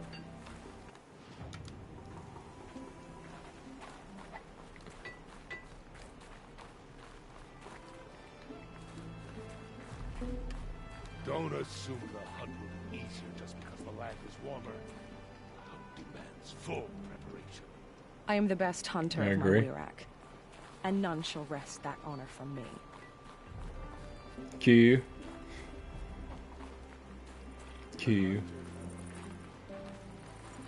Don't assume the hunt will be easier just because the land is warmer. The hunt demands full preparation. I am the best hunter I of my agree. Wirac, and none shall wrest that honor from me. Q. Q.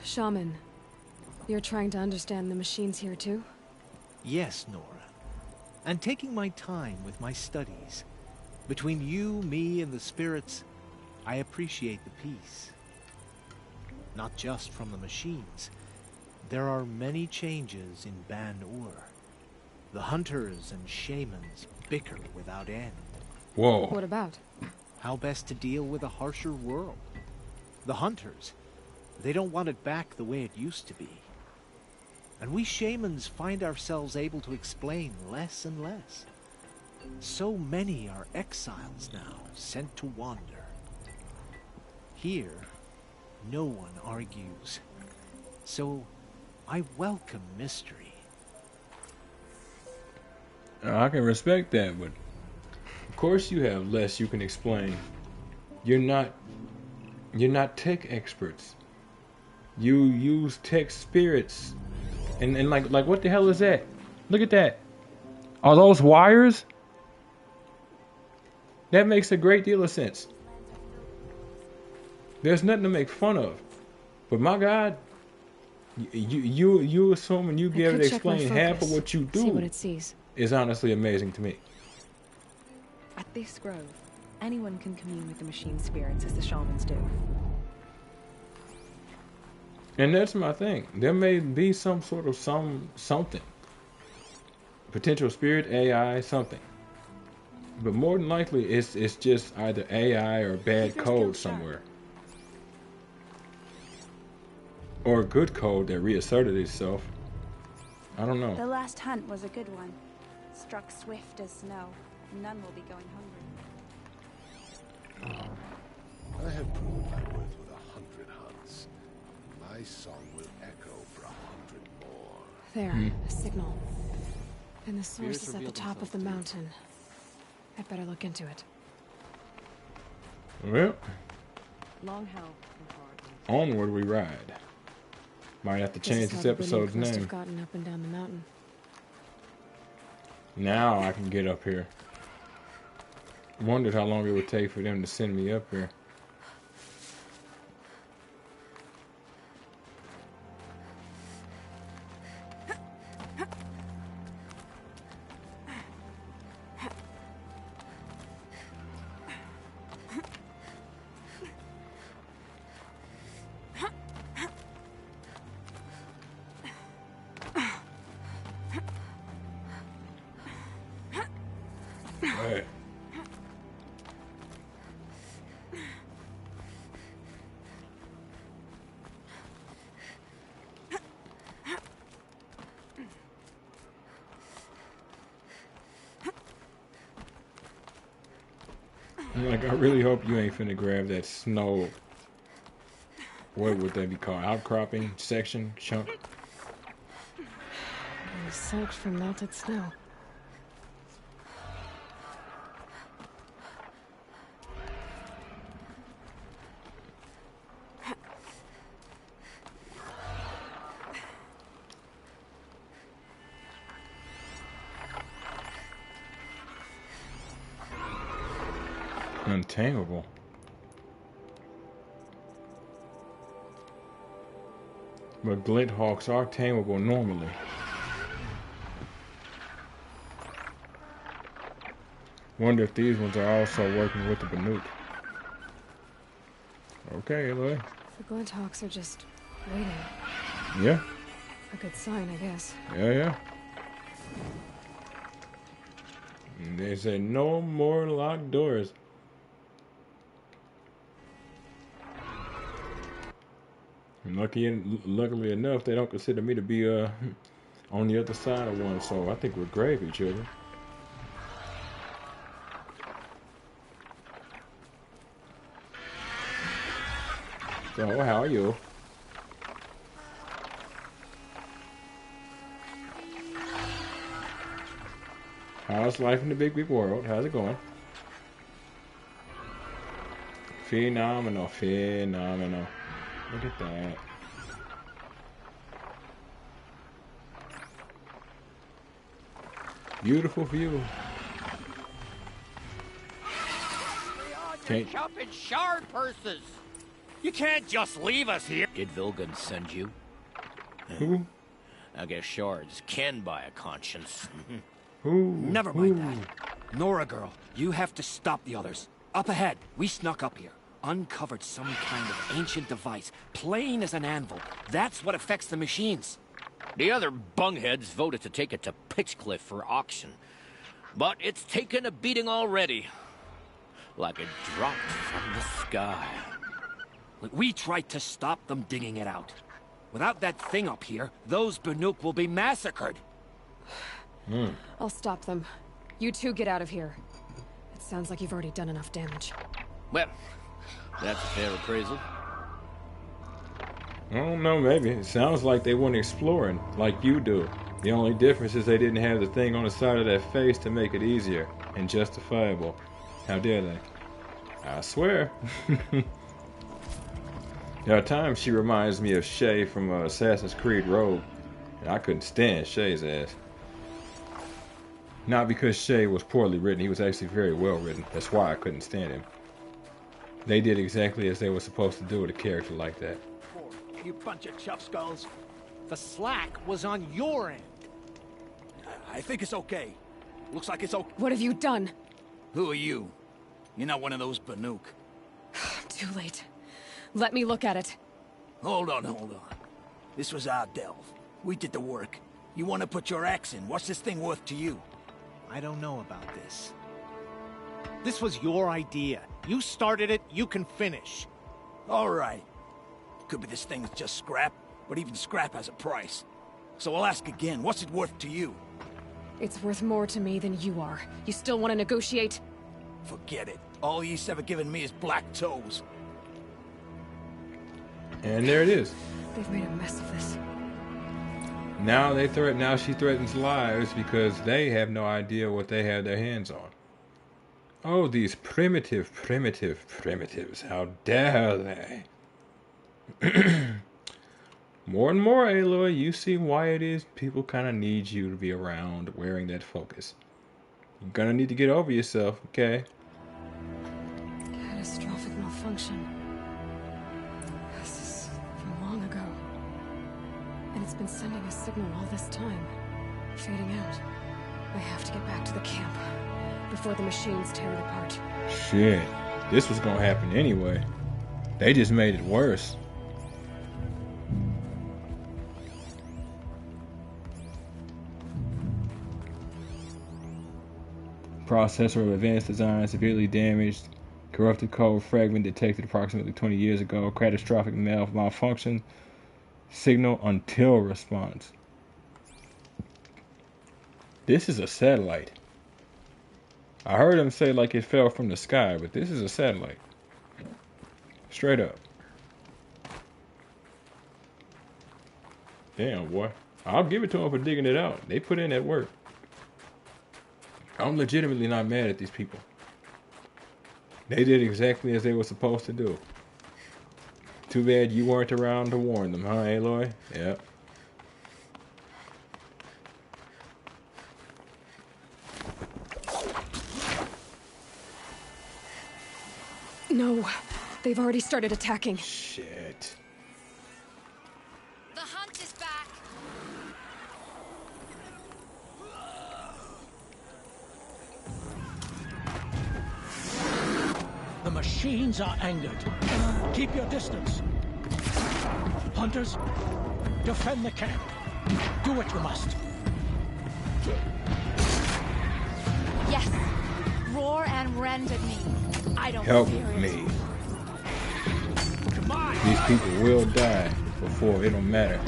Shaman, you're trying to understand the machines here too? Yes, Nora. And taking my time with my studies. Between you, me, and the spirits, I appreciate the peace. Not just from the machines. There are many changes in Banuk. The hunters and shamans bicker without end. Whoa. What about? How best to deal with a harsher world? The hunters, they don't want it back the way it used to be. And we shamans find ourselves able to explain less and less. So many are exiles now, sent to wander. Here, no one argues. So, I welcome mystery. I can respect that, but of course you have less you can explain. You're not tech experts. You use tech spirits. And like what the hell is that? Look at that. Are those wires? That makes a great deal of sense. There's nothing to make fun of. But my God, you assuming you I be able could to check my explain half of focus, what you see what do it sees. is honestly amazing to me. At this grove, anyone can commune with the machine spirits as the shamans do. And that's my thing. There may be some sort of something. Potential spirit, AI, something. But more than likely it's just either AI or bad Keep your code skills sharp. somewhere. Or a good code that reasserted itself. I don't know. The last hunt was a good one. Struck swift as snow. None will be going hungry. I have proven my worth with 100 hunts. My song will echo for 100 more. There, a signal. And the Spirits source is at the reveal top of the themselves to you. mountain. I'd better look into it. Well, Long held and hard. onward we ride. Might have to This change is how this the episode's Banuk must name. have gotten up and down the mountain. Now I can get up here. Wondered how long it would take for them to send me up here. Right. I'm like, I really hope you ain't finna grab that snow. What would that be called? Outcropping? Section? Chunk? Getting soaked from melted snow. Untamable. But glint hawks are tameable normally. Wonder if these ones are also working with the Banuk. Okay, Aloy. The Glinthawks are just waiting. Yeah. A good sign, I guess. Yeah. And they say no more locked doors. And luckily enough, they don't consider me to be on the other side of one, so I think we're gravy children. So, how are you? How's life in the big world? How's it going? Phenomenal. Look at that. Beautiful view. You're chopping shard purses. You can't just leave us here. Did Vilgun send you? Who? I guess shards can buy a conscience. Who? Never mind that. Nora girl, you have to stop the others. Up ahead, we snuck up here. Uncovered some kind of ancient device, plain as an anvil. That's what affects the machines. The other bungheads voted to take it to Pitchcliff for auction. But it's taken a beating already. Like it dropped from the sky. We tried to stop them digging it out. Without that thing up here, those Banuk will be massacred. I'll stop them. You two get out of here. It sounds like you've already done enough damage. Well, that's a fair appraisal. I don't know, maybe. It sounds like they went exploring, like you do. The only difference is they didn't have the thing on the side of their face to make it easier and justifiable. How dare they? I swear. There are times she reminds me of Shay from Assassin's Creed Rogue, and I couldn't stand Shay's ass. Not because Shay was poorly written, he was actually very well written. That's why I couldn't stand him. They did exactly as they were supposed to do with a character like that. You bunch of chuff skulls. The slack was on your end. I think it's okay. Looks like it's okay. What have you done? Who are you? You're not one of those Banuk. Too late. Let me look at it. Hold on. This was our delve. We did the work. You want to put your axe in? What's this thing worth to you? I don't know about this. This was your idea. You started it, you can finish. All right. Could be this thing's just scrap, but even scrap has a price. So I'll ask again, what's it worth to you? It's worth more to me than you are. You still want to negotiate? Forget it. All you've ever given me is black toes. And there it is. They've made a mess of this. Now she threatens lives because they have no idea what they have their hands on. Oh, these primitives. How dare they? More and more, Aloy, you see why it is people kind of need you to be around wearing that focus. You're gonna need to get over yourself, okay? Catastrophic malfunction. This is from long ago. And it's been sending a signal all this time. Fading out. I have to get back to the camp before the machines tear it apart. Shit. This was gonna happen anyway. They just made it worse. Processor of advanced design severely damaged. Corrupted code fragment detected approximately 20 years ago. Catastrophic malfunction. Signal until response. This is a satellite. I heard him say like it fell from the sky, but this is a satellite. Straight up. Damn, boy. I'll give it to them for digging it out. They put in that work. I'm legitimately not mad at these people. They did exactly as they were supposed to do. Too bad you weren't around to warn them, huh, Aloy? Yep. No, they've already started attacking. Shit. The hunt is back. The machines are angered. Keep your distance. Hunters, defend the camp. Do what you must. Yes. Roar and rend at me. I don't Help fear it. me. These people will die before it'll matter.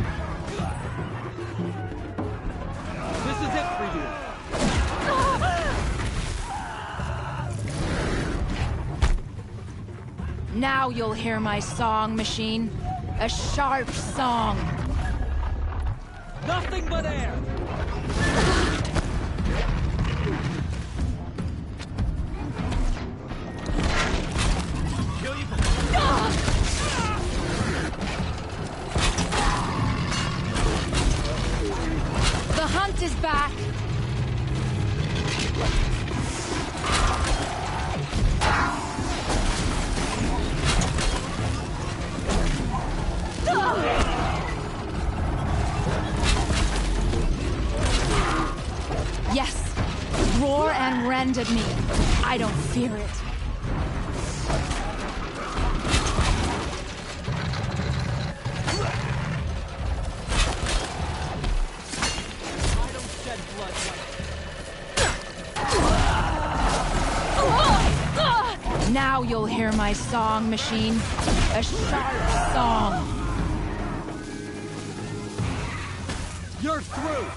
This is it for you. Now you'll hear my song, machine. A sharp song. Nothing but air. The hunt is back. Yes. Roar and rend at me. I don't fear it. Now you'll hear my song, machine. A sharp song. You're through.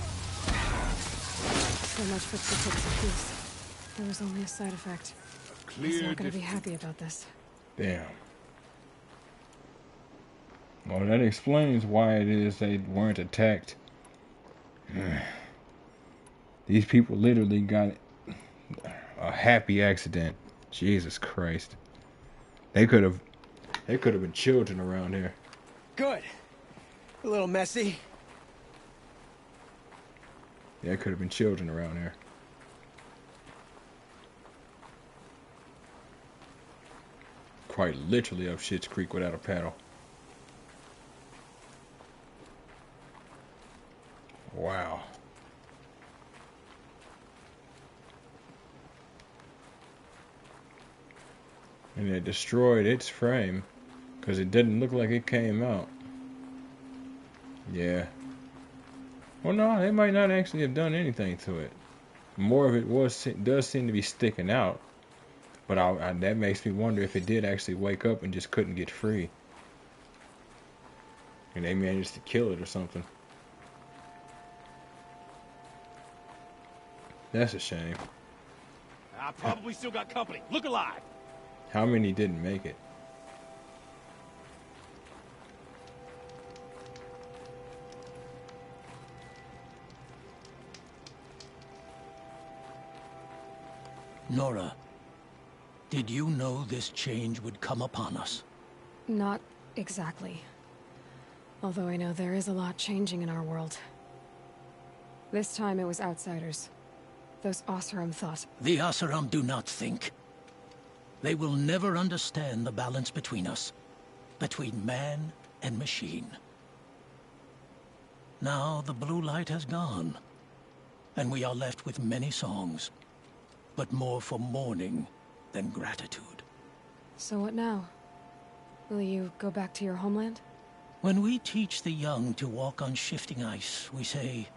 So much for 2 ticks apiece. There was only a side effect. He's not gonna be happy about this. Damn. Well, that explains why it is they weren't attacked. These people literally got a happy accident. Jesus Christ. They could have been children around here. Good. A little messy. There could have been children around here. Quite literally up Schitt's Creek without a paddle. Wow. And it destroyed its frame because it didn't look like it came out. Yeah. Well, no, they might not actually have done anything to it. More of it does seem to be sticking out. But that makes me wonder if it did actually wake up and just couldn't get free. And they managed to kill it or something. That's a shame. I probably still got company. Look alive. How many didn't make it? Nora, did you know this change would come upon us? Not exactly. Although I know there is a lot changing in our world. This time it was outsiders. Those Oseram thought. The Oseram do not think. They will never understand the balance between us. Between man and machine. Now the blue light has gone. And we are left with many songs. But more for mourning than gratitude. So what now? Will you go back to your homeland? When we teach the young to walk on shifting ice, we say,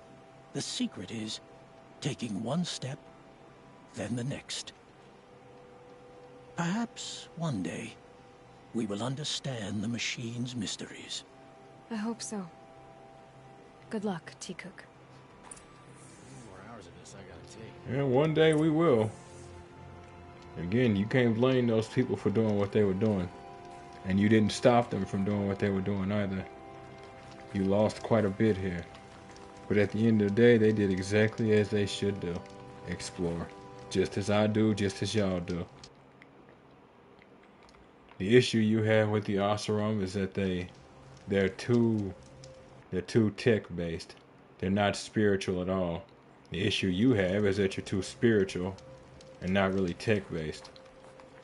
the secret is taking one step, then the next. Perhaps one day, we will understand the machine's mysteries. I hope so. Good luck, T-Cook. More hours of this I gotta take. Yeah, one day we will. Again, you can't blame those people for doing what they were doing. And you didn't stop them from doing what they were doing either. You lost quite a bit here. But at the end of the day, they did exactly as they should do. Explore. Just as I do, just as y'all do. The issue you have with the Oseram is that they're too tech based. They're not spiritual at all. The issue you have is that you're too spiritual and not really tech based.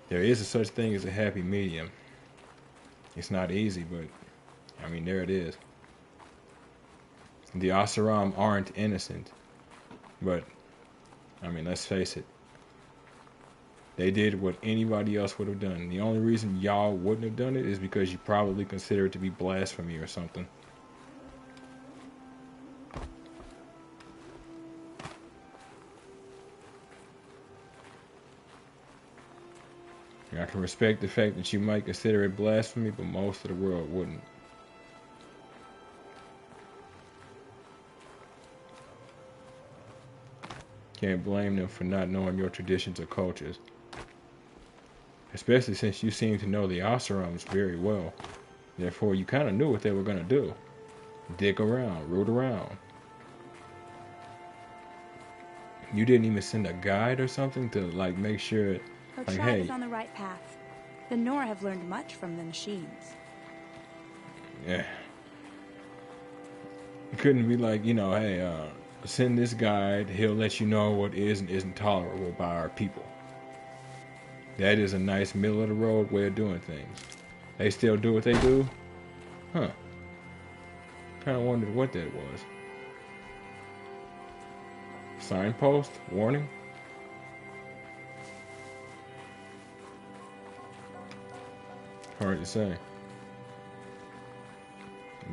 There is a such thing as a happy medium. It's not easy, but I mean, there it is. The Oseram aren't innocent, but I mean, let's face it. They did what anybody else would have done. The only reason y'all wouldn't have done it is because you probably consider it to be blasphemy or something. I can respect the fact that you might consider it blasphemy, but most of the world wouldn't. Can't blame them for not knowing your traditions or cultures. Especially since you seem to know the Oserams very well. Therefore, you kind of knew what they were going to do. Dig around, root around. You didn't even send a guide or something to, like, make sure, Our like, tribe hey. is on the right path. The Nora have learned much from the machines. Yeah. It couldn't be like, hey, send this guide. He'll let you know what is and isn't tolerable by our people. That is a nice middle of the road way of doing things. They still do what they do? Huh. Kind of wondered what that was. Signpost? Warning? Hard to say.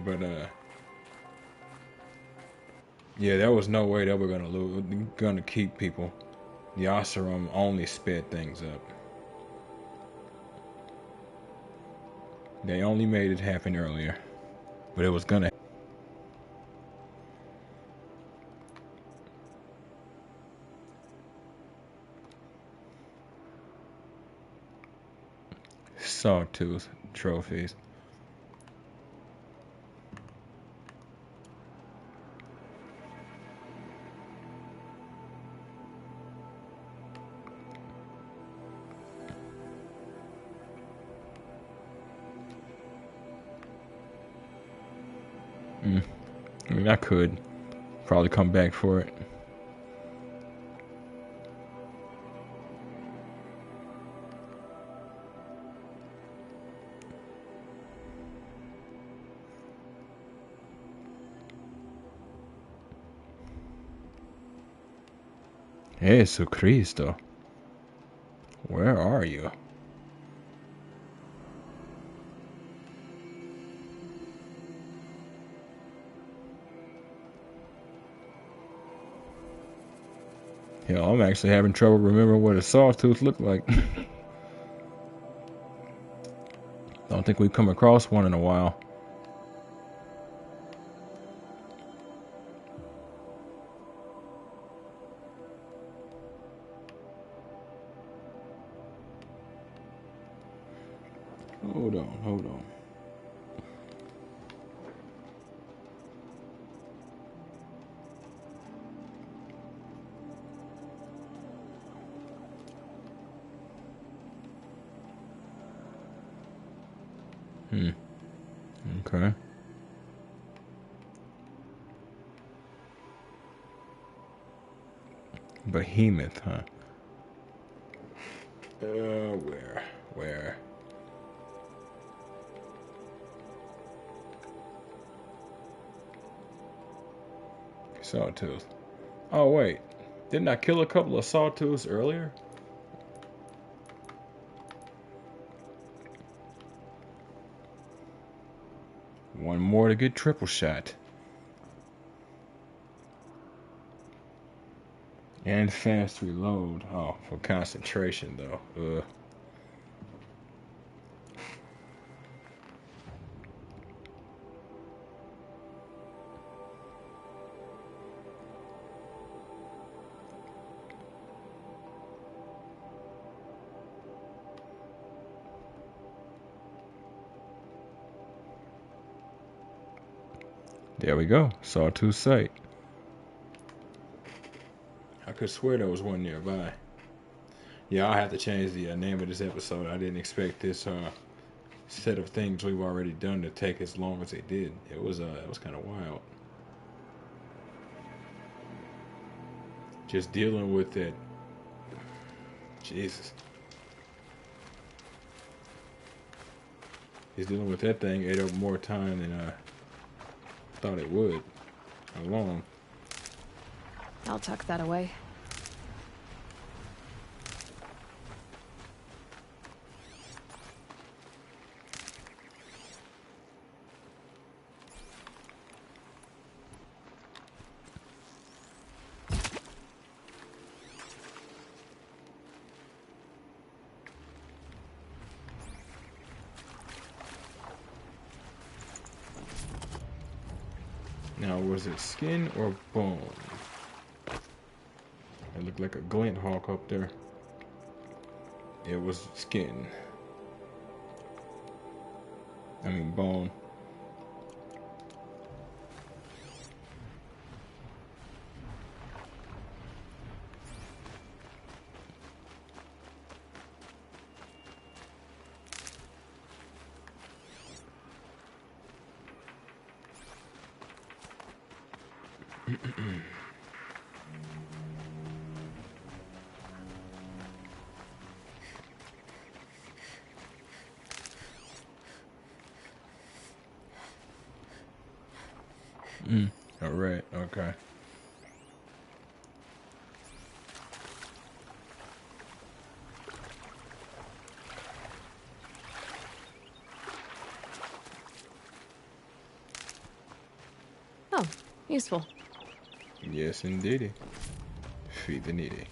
But, yeah, there was no way they were gonna keep people. The Oseram only sped things up. They only made it happen earlier. But it was gonna. Sawtooth trophies. I mean, I could probably come back for it. Jesucristo. Where are you? Hell, I'm actually having trouble remembering what a sawtooth looked like. Don't think we've come across one in a while. Hold on. Okay. Behemoth, huh? Where? Sawtooth. Oh, wait. Didn't I kill a couple of sawtooths earlier? One more to get triple shot. And fast reload. Oh, for concentration, though. There we go. Sawtooth site. I could swear there was one nearby. Yeah, I'll have to change the name of this episode. I didn't expect this set of things we've already done to take as long as it did. It was kind of wild. Just dealing with it. Jesus. Just dealing with that thing ate up more time than I thought it would. How long? I'll tuck that away. Now, was it skin or bone? It looked like a glint hawk up there. It was skin. I mean bone. All right. Okay. Oh, useful. Yes, indeedy. Feed the needy.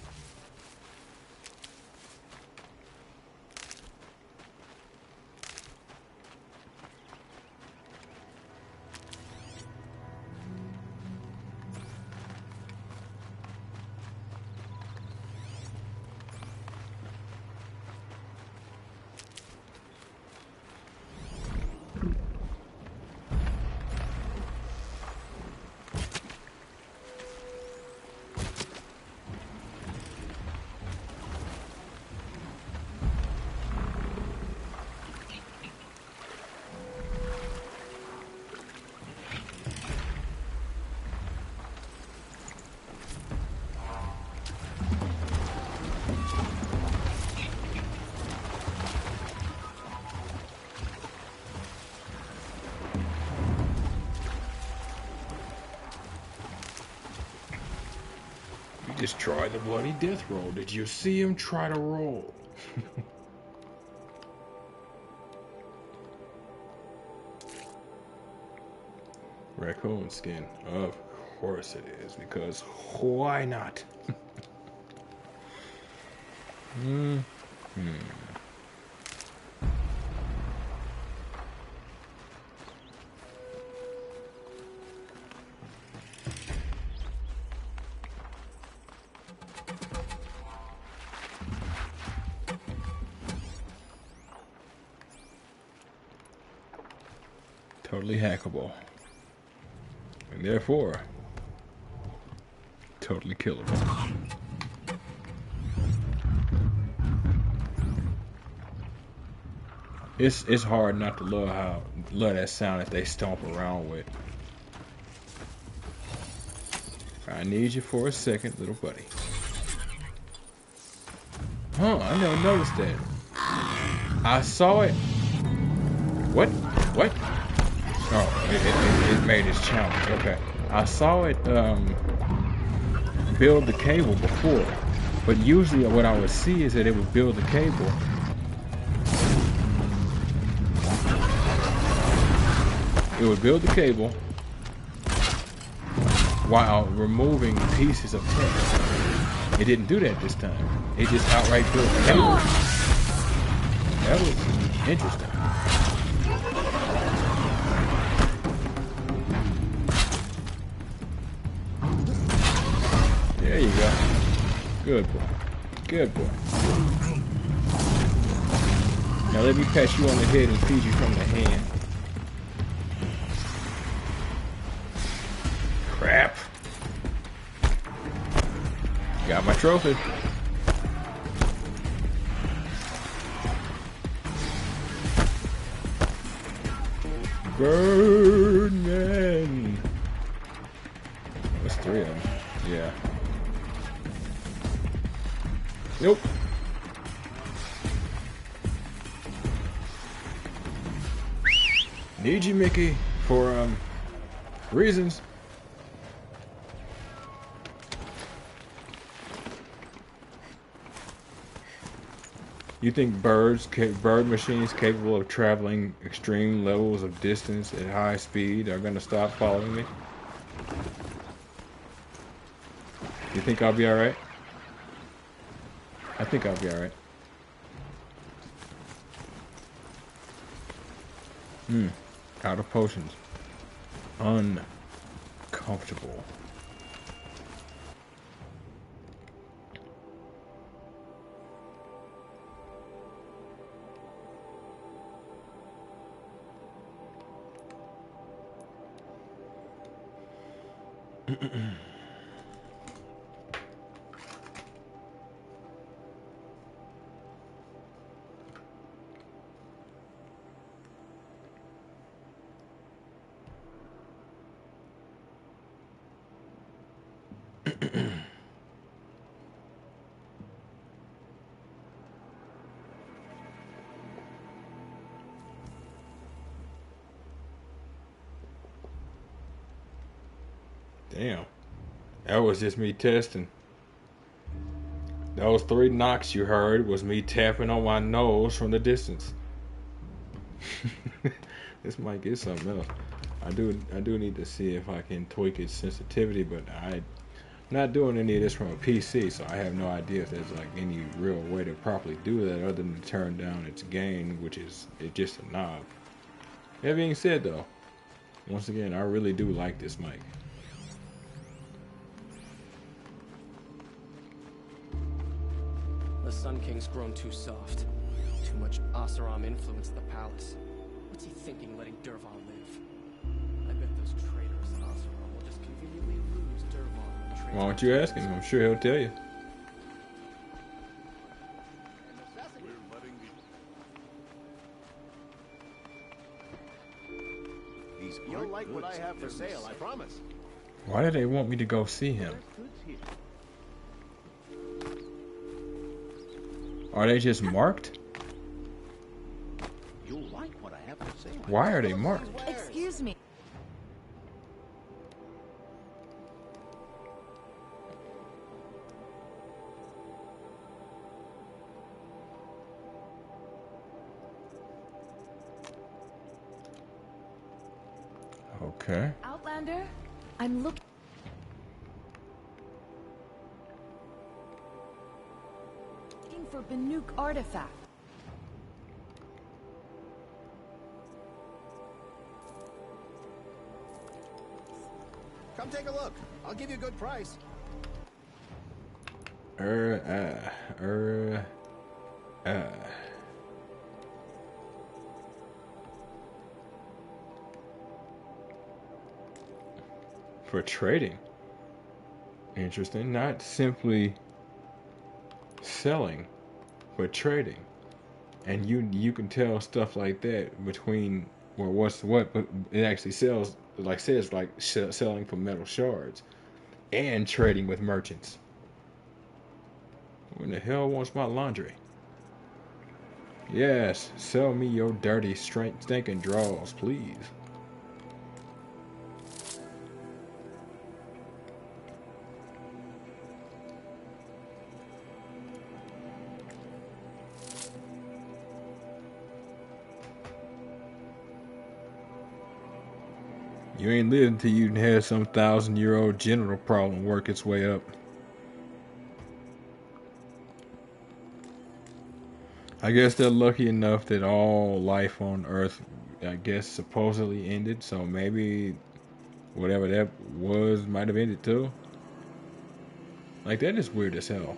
Just try the bloody death roll. Did you see him try to roll? Raccoon skin. Of course it is, because why not? Totally hackable. And therefore, totally killable. It's hard not to love that sound that they stomp around with. I need you for a second, little buddy. Huh, I never noticed that. I saw it. What? What? Oh, it made its challenge. Okay. I saw it build the cable before. But usually what I would see is that it would build the cable. It would build the cable while removing pieces of text. It didn't do that this time. It just outright built the cable. That was interesting. There you go. Good boy. Good boy. Now let me pat you on the head and feed you from the hand. trophy. Birdman. That's 3 of them. Yeah. Nope. Need you, Mickey, for reasons. You think bird machines capable of traveling extreme levels of distance at high speed are gonna stop following me? You think I'll be alright? I think I'll be alright. Out of potions. Uncomfortable. Damn. That was just me testing. Those 3 knocks you heard was me tapping on my nose from the distance. This might get something else. I do need to see if I can tweak its sensitivity, but I'm not doing any of this from a PC, so I have no idea if there's like any real way to properly do that other than to turn down its gain, which is just a knob. That being said though, once again, I really do like this mic. The Sun King's grown too soft. Too much Oseram influence at the palace. What's he thinking letting Dervahl live? I bet those traitors in Oseram will just conveniently lose Dervahl. Why don't you ask him? I'm sure he'll tell you. You'll like what I have for sale, I promise. Why do they want me to go see him? Are they just marked? You'll like what I have to say. Why are they marked? Excuse me. Okay. Outlander, I'm looking for Banuk artifact. Come take a look. I'll give you a good price. For trading. Interesting. Not simply selling, but trading. And you can tell stuff like that between, well, what's what, but it actually says like selling for metal shards and trading with merchants. Who in the hell wants my laundry? Yes, sell me your dirty, stinking drawers, please. You ain't lived until you had some 1,000-year-old general problem work its way up. I guess they're lucky enough that all life on Earth, I guess, supposedly ended, so maybe whatever that was might have ended too. Like, that is weird as hell.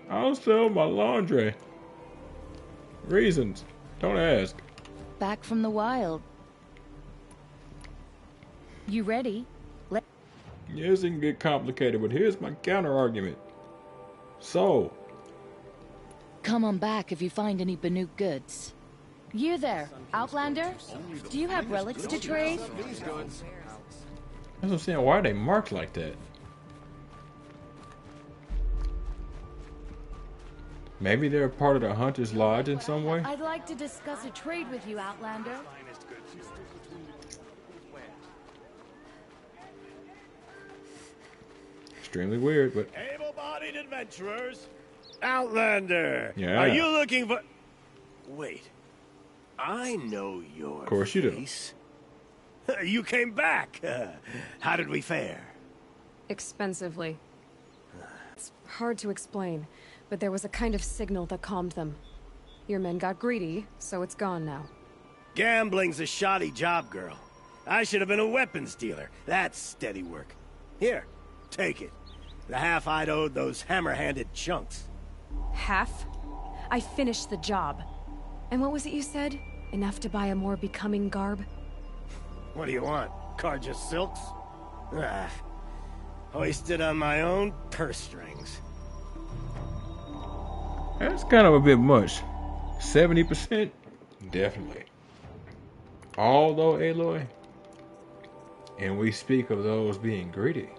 I'll sell my laundry. Reasons. Don't ask. Back from the wild. You ready? Yes, it can get complicated, but here's my counter argument. So, Come on back if you find any Banuk goods. You there, Outlander? Do you have relics to trade? that's what I'm saying. Why are they marked like that? Maybe they're part of the Hunter's Lodge in some way? I'd like to discuss a trade with you, Outlander. Extremely weird, but... Able-bodied adventurers. Outlander. Yeah. Are you looking for... Wait. I know your Of course you do. face. You came back. How did we fare? Expensively. It's hard to explain, but there was a kind of signal that calmed them. Your men got greedy, so it's gone now. Gambling's a shoddy job, girl. I should have been a weapons dealer. That's steady work. Here, take it. The half I'd owed those hammer-handed chunks. Half? I finished the job. And what was it you said? Enough to buy a more becoming garb? What do you want? Carja silks? Ah, hoisted on my own purse strings. That's kind of a bit much. 70%? Definitely. Although, Aloy, and we speak of those being greedy.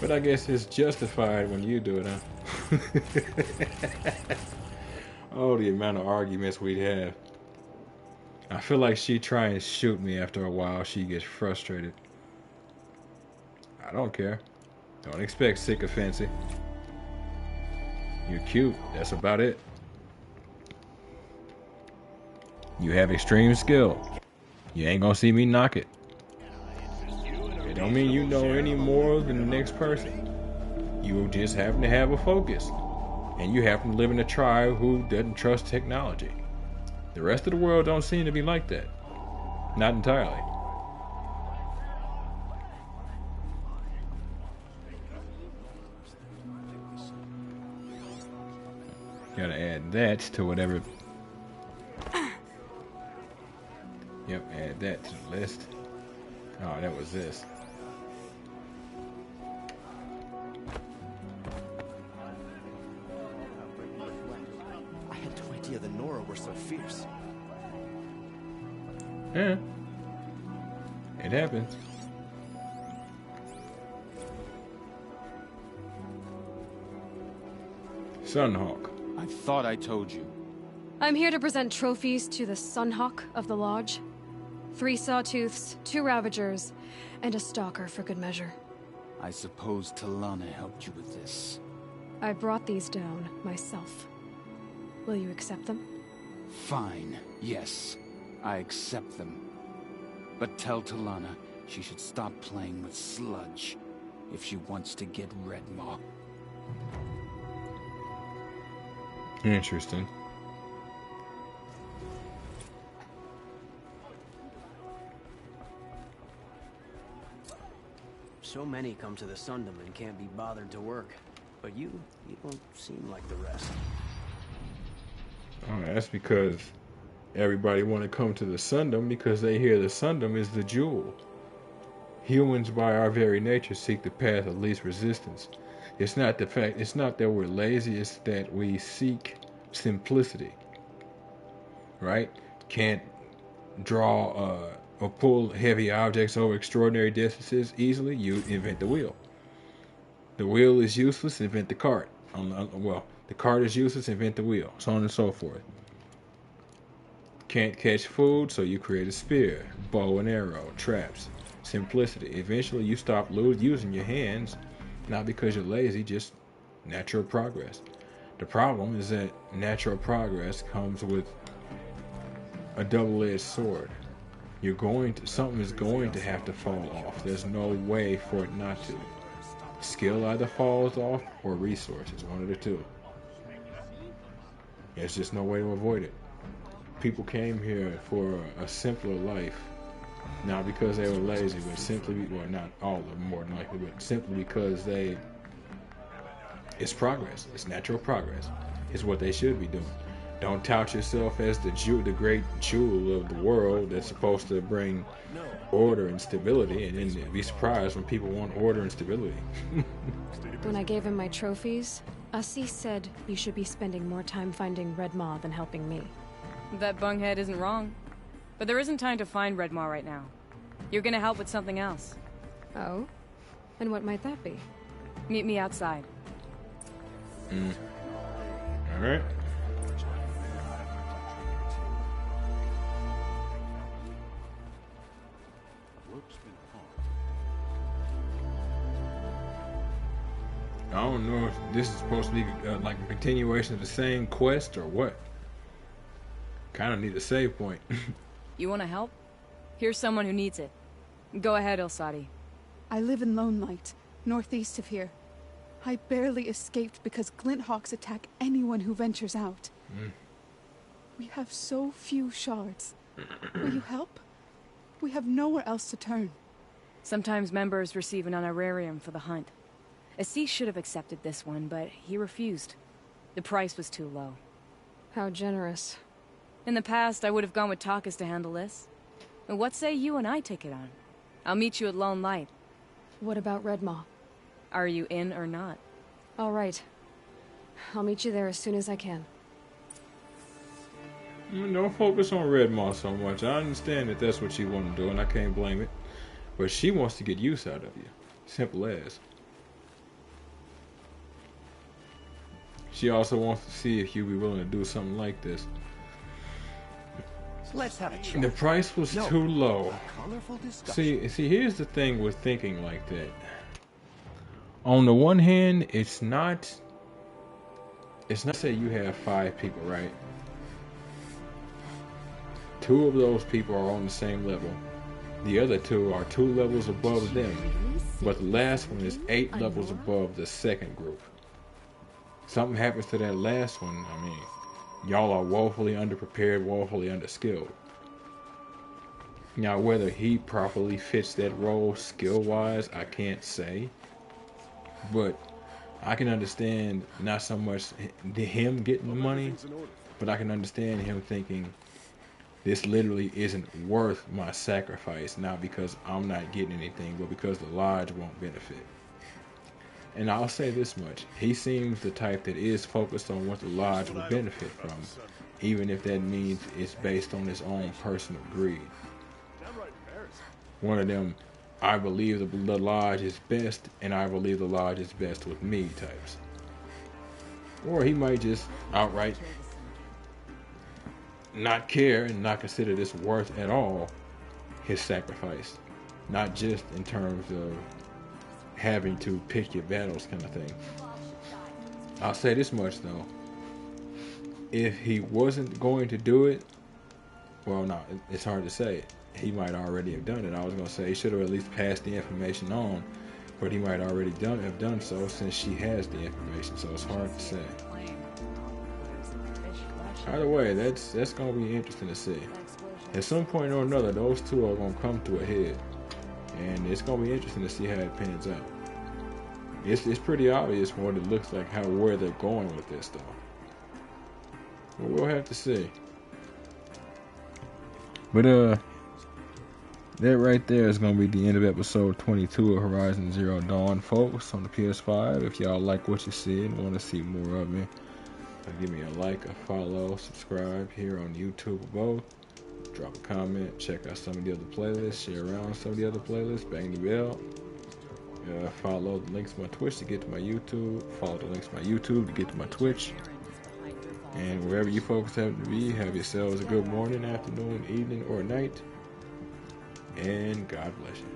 But I guess it's justified when you do it, huh? Oh, the amount of arguments we'd have. I feel like she'd try and shoot me after a while. She gets frustrated. I don't care. Don't expect sycophancy. You're cute. That's about it. You have extreme skill. You ain't gonna see me knock it. It don't mean you know any more than the next person. You just happen to have a focus. And you happen to live in a tribe who doesn't trust technology. The rest of the world don't seem to be like that. Not entirely. Gotta add that to whatever. Yep, add that to the list. Oh, that was this. I had no idea the Nora were so fierce. Yeah. It happens. Sunhawk. I thought I told you. I'm here to present trophies to the Sunhawk of the Lodge. 3 sawtooths, 2 ravagers, and a stalker for good measure. I suppose Talana helped you with this. I brought these down myself. Will you accept them? Fine. Yes. I accept them. But tell Talana she should stop playing with sludge if she wants to get Redmaw. Interesting. So many come to the Sundom and can't be bothered to work. But you don't seem like the rest. Oh, that's because everybody want to come to the Sundom because they hear the Sundom is the jewel. Humans, by our very nature, seek the path of least resistance. It's not that we're lazy, it's that we seek simplicity. Right? Can't draw or pull heavy objects over extraordinary distances easily, you invent the wheel. The wheel is useless, invent the cart. Well, the cart is useless, invent the wheel, so on and so forth. Can't catch food, so you create a spear, bow and arrow, traps, simplicity. Eventually you stop using your hands, not because you're lazy, just natural progress. The problem is that natural progress comes with a double-edged sword. Something is going to have to fall off. There's no way for it not to. Skill either falls off or resources, one of the two. There's just no way to avoid it. People came here for a simpler life, not because they were lazy, but simply, well, not all of them more than likely, but simply because it's progress. It's natural progress. It's what they should be doing. Don't tout yourself as the great jewel of the world that's supposed to bring order and stability, and then be surprised when people want order and stability. When I gave him my trophies, Assis said you should be spending more time finding Red Maw than helping me. That bunghead isn't wrong. But there isn't time to find Red Maw right now. You're gonna help with something else. Oh? And what might that be? Meet me outside. Alright. I don't know if this is supposed to be like a continuation of the same quest or what. Kind of need a save point. You wanna help? Here's someone who needs it. Go ahead, Ilsati. I live in Lone Light, northeast of here. I barely escaped because Glint Hawks attack anyone who ventures out. We have so few shards. Will you help? We have nowhere else to turn. Sometimes members receive an honorarium for the hunt. Assis should have accepted this one, but he refused. The price was too low. How generous. In the past, I would have gone with Takas to handle this. And what say you and I take it on? I'll meet you at Lone Light. What about Red Maw? Are you in or not? All right. I'll meet you there as soon as I can. Don't focus on Red Maw so much. I understand that that's what you want to do, and I can't blame it. But she wants to get use out of you. Simple as. She also wants to see if you'd be willing to do something like this. Let's have a chat. The price was too low. Colorful discussion. See, here's the thing with thinking like that. On the one hand, it's not say you have 5 people, right? 2 of those people are on the same level. The other 2 are 2 levels above them. But the last one is 8 levels above the second group. Something happens to that last one, I mean, y'all are woefully underprepared, woefully underskilled. Now, whether he properly fits that role skill-wise, I can't say. But I can understand not so much him getting the money, but I can understand him thinking, this literally isn't worth my sacrifice, not because I'm not getting anything, but because the lodge won't benefit. And I'll say this much, he seems the type that is focused on what the lodge will benefit from, even if that means it's based on his own personal greed. One of them, I believe the lodge is best, and I believe the lodge is best with me types. Or he might just outright not care and not consider this worth at all his sacrifice. Not just in terms of having to pick your battles kind of thing. I'll say this much though. If he wasn't going to do it, well, no, it's hard to say. He might already have done it. I was going to say he should have at least passed the information on, but he might already have done so since she has the information, so it's hard to say. Either way, that's going to be interesting to see. At some point or another, those 2 are going to come to a head. And it's going to be interesting to see how it pans out. It's pretty obvious from what it looks like where they're going with this, though. But we'll have to see. But, that right there is going to be the end of episode 22 of Horizon Zero Dawn, folks, on the PS5. If y'all like what you see and want to see more of me, give me a like, a follow, subscribe here on YouTube or both. Drop a comment, check out some of the other playlists, share around some of the other playlists, bang the bell. Follow the links to my Twitch to get to my YouTube. Follow the links to my YouTube to get to my Twitch. And wherever you folks happen to be, have yourselves a good morning, afternoon, evening, or night. And God bless you.